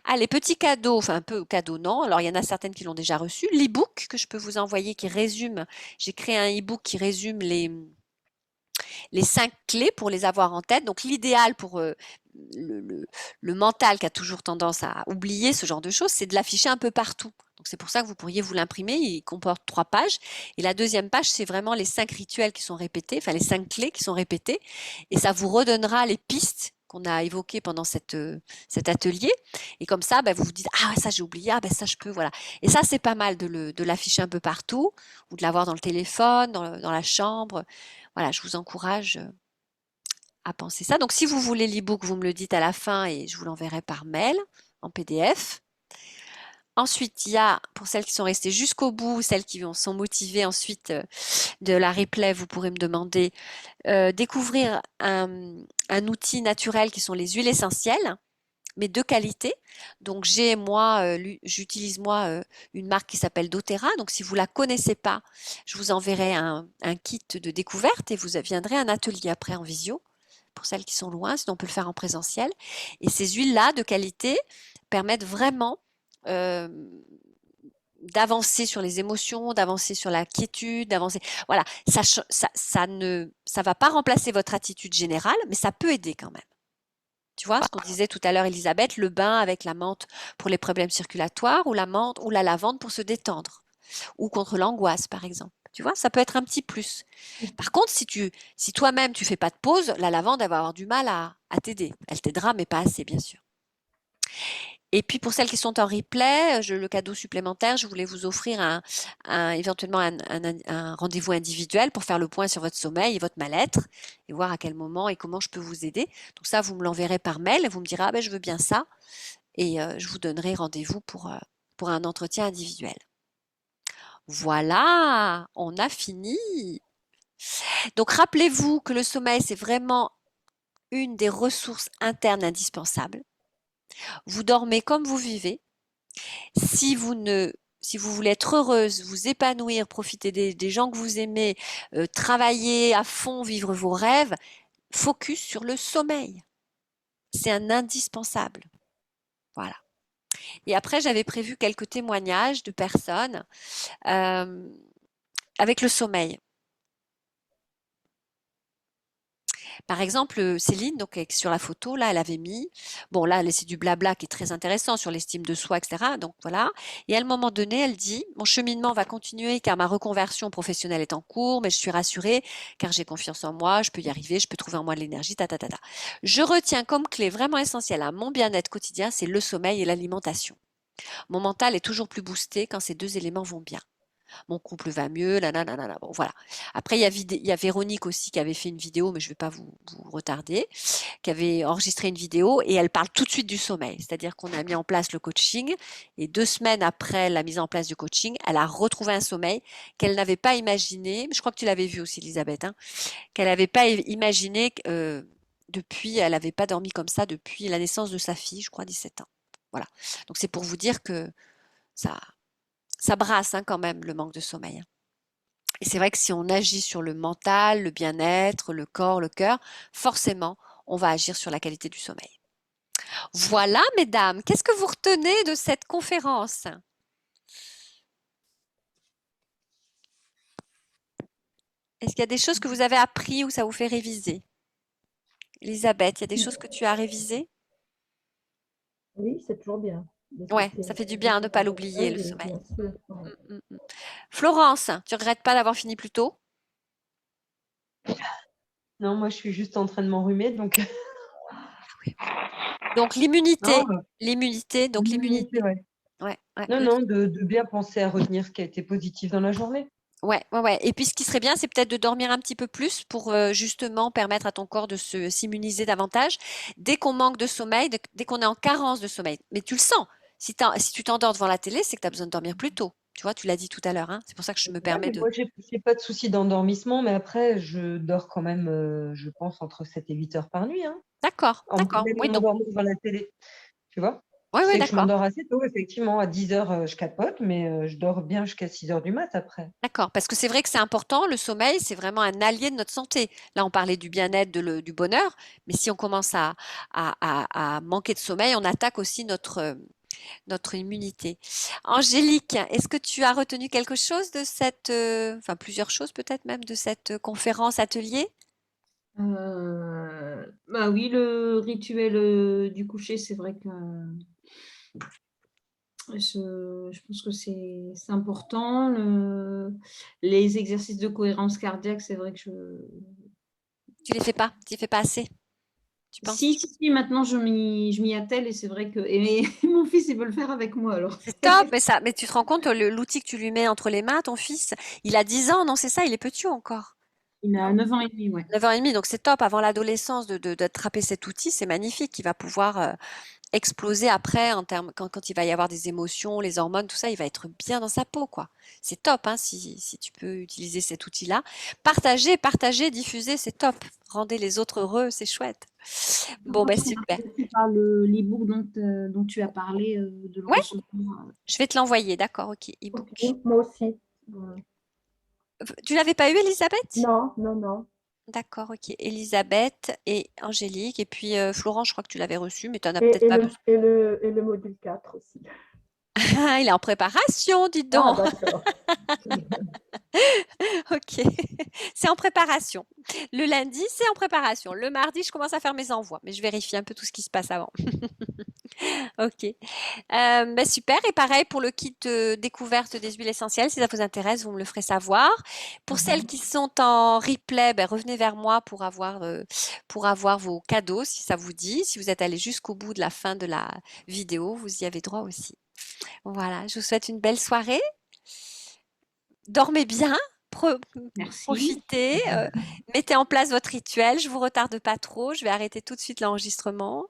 Ah, les petits cadeaux, enfin un peu cadeaux, non. Alors, il y en a certaines qui l'ont déjà reçu. L'e-book que je peux vous envoyer qui résume, j'ai créé un e-book qui résume les 5 clés pour les avoir en tête. Donc, l'idéal pour le mental qui a toujours tendance à oublier ce genre de choses, c'est de l'afficher un peu partout. Donc, c'est pour ça que vous pourriez vous l'imprimer. Il comporte 3 pages. Et la deuxième page, c'est vraiment les 5 rituels qui sont répétés, enfin les 5 clés qui sont répétées. Et ça vous redonnera les pistes qu'on a évoquées pendant cet atelier. Et comme ça, vous vous dites, ah, ça j'ai oublié, ah, ça je peux, voilà. Et ça, c'est pas mal de l'afficher un peu partout ou de l'avoir dans le téléphone, dans la chambre. Voilà, je vous encourage à penser ça. Donc, si vous voulez l'e-book, vous me le dites à la fin et je vous l'enverrai par mail en PDF. Ensuite, il y a, pour celles qui sont restées jusqu'au bout, celles qui sont motivées ensuite de la replay, vous pourrez me demander découvrir un outil naturel qui sont les huiles essentielles, mais de qualité. Donc, j'utilise une marque qui s'appelle doTERRA. Donc, si vous la connaissez pas, je vous enverrai un kit de découverte et vous viendrez à un atelier après en visio pour celles qui sont loin, sinon on peut le faire en présentiel. Et ces huiles-là de qualité permettent vraiment d'avancer sur les émotions, d'avancer sur la quiétude, d'avancer. Voilà, ça va pas remplacer votre attitude générale, mais ça peut aider quand même. Tu vois, ce qu'on disait tout à l'heure, Elisabeth, le bain avec la menthe pour les problèmes circulatoires ou la menthe ou la lavande pour se détendre ou contre l'angoisse, par exemple. Tu vois, ça peut être un petit plus. Par contre, si toi-même tu fais pas de pause, la lavande, elle va avoir du mal à t'aider. Elle t'aidera, mais pas assez, bien sûr. Et puis pour celles qui sont en replay, le cadeau supplémentaire, je voulais vous offrir éventuellement un rendez-vous individuel pour faire le point sur votre sommeil et votre mal-être et voir à quel moment et comment je peux vous aider. Donc ça, vous me l'enverrez par mail et vous me direz, ah ben, je veux bien ça. Et je vous donnerai rendez-vous pour un entretien individuel. Voilà, on a fini. Donc rappelez-vous que le sommeil, c'est vraiment une des ressources internes indispensables. Vous dormez comme vous vivez. Si vous voulez être heureuse, vous épanouir, profiter des gens que vous aimez, travailler à fond, vivre vos rêves, focus sur le sommeil. C'est un indispensable. Voilà. Et après, j'avais prévu quelques témoignages de personnes avec le sommeil. Par exemple, Céline, donc sur la photo, là, elle avait mis, bon là, c'est du blabla qui est très intéressant sur l'estime de soi, etc. Donc voilà. Et à un moment donné, elle dit, mon cheminement va continuer car ma reconversion professionnelle est en cours, mais je suis rassurée car j'ai confiance en moi, je peux y arriver, je peux trouver en moi de l'énergie, ta. Je retiens comme clé vraiment essentielle à mon bien-être quotidien, c'est le sommeil et l'alimentation. Mon mental est toujours plus boosté quand ces deux éléments vont bien. Mon couple va mieux, nanana. Bon, voilà. Après, il y a Véronique aussi qui avait fait une vidéo, mais je ne vais pas vous retarder, qui avait enregistré une vidéo et elle parle tout de suite du sommeil. C'est-à-dire qu'on a mis en place le coaching et 2 semaines après la mise en place du coaching, elle a retrouvé un sommeil qu'elle n'avait pas imaginé. Je crois que tu l'avais vu aussi, Elisabeth, hein, qu'elle n'avait pas imaginé depuis, elle n'avait pas dormi comme ça depuis la naissance de sa fille, je crois, 17 ans. Voilà. Donc c'est pour vous dire que ça brasse quand même le manque de sommeil. Et c'est vrai que si on agit sur le mental, le bien-être, le corps, le cœur, forcément, on va agir sur la qualité du sommeil. Voilà, mesdames, qu'est-ce que vous retenez de cette conférence? Est-ce qu'il y a des choses que vous avez appris ou ça vous fait réviser? Elisabeth, il y a des choses que tu as révisées? Oui, c'est toujours bien Ouais, d'écouter ça fait du bien de ne pas le l'oublier, conseil, le et sommeil. bien sûr. Ouais. Florence, tu regrettes pas d'avoir fini plus tôt? Non, moi, je suis juste en train de m'enrhumer, donc Donc l'immunité, non, l'immunité, donc l'immunité, l'immunité. ouais. Ouais, ouais. Non, non, de bien penser à retenir ce qui a été positif dans la journée. Ouais, ouais, ouais. Et puis ce qui serait bien, c'est peut-être de dormir un petit peu plus pour justement permettre à ton corps de s'immuniser davantage. Dès qu'on manque de sommeil, dès qu'on est en carence de sommeil, mais tu le sens. Si tu t'endors devant la télé, c'est que tu as besoin de dormir plus tôt. Tu vois, tu l'as dit tout à l'heure, hein. C'est pour ça que je me Ouais, permets mais de. moi, j'ai pas de souci d'endormissement, mais après, je dors quand même, je pense, entre 7 et 8 heures par nuit, hein, D'accord, d'accord. même Oui, en donc. m'endormant devant la télé. Tu vois? Oui, Je oui, sais que je d'accord. m'endors assez tôt, effectivement. À 10 heures, je capote, mais je dors bien jusqu'à 6 heures du mat après. D'accord, parce que c'est vrai que c'est important, le sommeil, c'est vraiment un allié de notre santé. Là, on parlait du bien-être, du bonheur, mais si on commence à manquer de sommeil, on attaque aussi notre immunité. Angélique, est-ce que tu as retenu quelque chose de enfin plusieurs choses peut-être même de cette conférence atelier? Bah oui, le rituel, du coucher, c'est vrai que je pense que c'est important. Les exercices de cohérence cardiaque, c'est vrai que je Tu les fais pas? Tu les fais pas assez? Tu penses? si, maintenant je m'y attelle et c'est vrai que mon fils, il veut le faire avec moi alors. C'est top, mais tu te rends compte, l'outil que tu lui mets entre les mains, ton fils, il a 10 ans, non, c'est ça, il est petit encore. Il a 9 ans et demi, ouais. 9 ans et demi, donc c'est top. Avant l'adolescence, d'attraper cet outil, c'est magnifique. Il va pouvoir exploser après en termes, quand il va y avoir des émotions, les hormones, tout ça, il va être bien dans sa peau, quoi. C'est top, hein, si tu peux utiliser cet outil-là. Partager, diffuser, c'est top. Rendez les autres heureux, c'est chouette. Bon, ben super. Aussi par l'e-book dont tu as parlé, de le Ouais, recevoir. je vais te l'envoyer, d'accord, ok, Ok, e-book. moi aussi. Ouais. Tu l'avais pas eu, Elisabeth? Non, non, non. D'accord, ok. Elisabeth et Angélique. Et puis Florent, je crois que tu l'avais reçu, mais tu n'en as Et, peut-être et pas le, besoin. et, le, et le module 4 aussi. Il est en préparation, dites Ah, donc. d'accord. Ok, c'est en préparation. Le lundi, c'est en préparation. Le mardi, je commence à faire mes envois, mais je vérifie un peu tout ce qui se passe avant. Ok. Ben super. Et pareil pour le kit de découverte des huiles essentielles, si ça vous intéresse, vous me le ferez savoir. Pour celles qui sont en replay, ben, revenez vers moi pour avoir vos cadeaux, si ça vous dit. Si vous êtes allé jusqu'au bout de la fin de la vidéo, vous y avez droit aussi. Voilà, je vous souhaite une belle soirée. Dormez bien, Merci. profitez, mettez en place votre rituel. Je vous retarde pas trop. Je vais arrêter tout de suite l'enregistrement.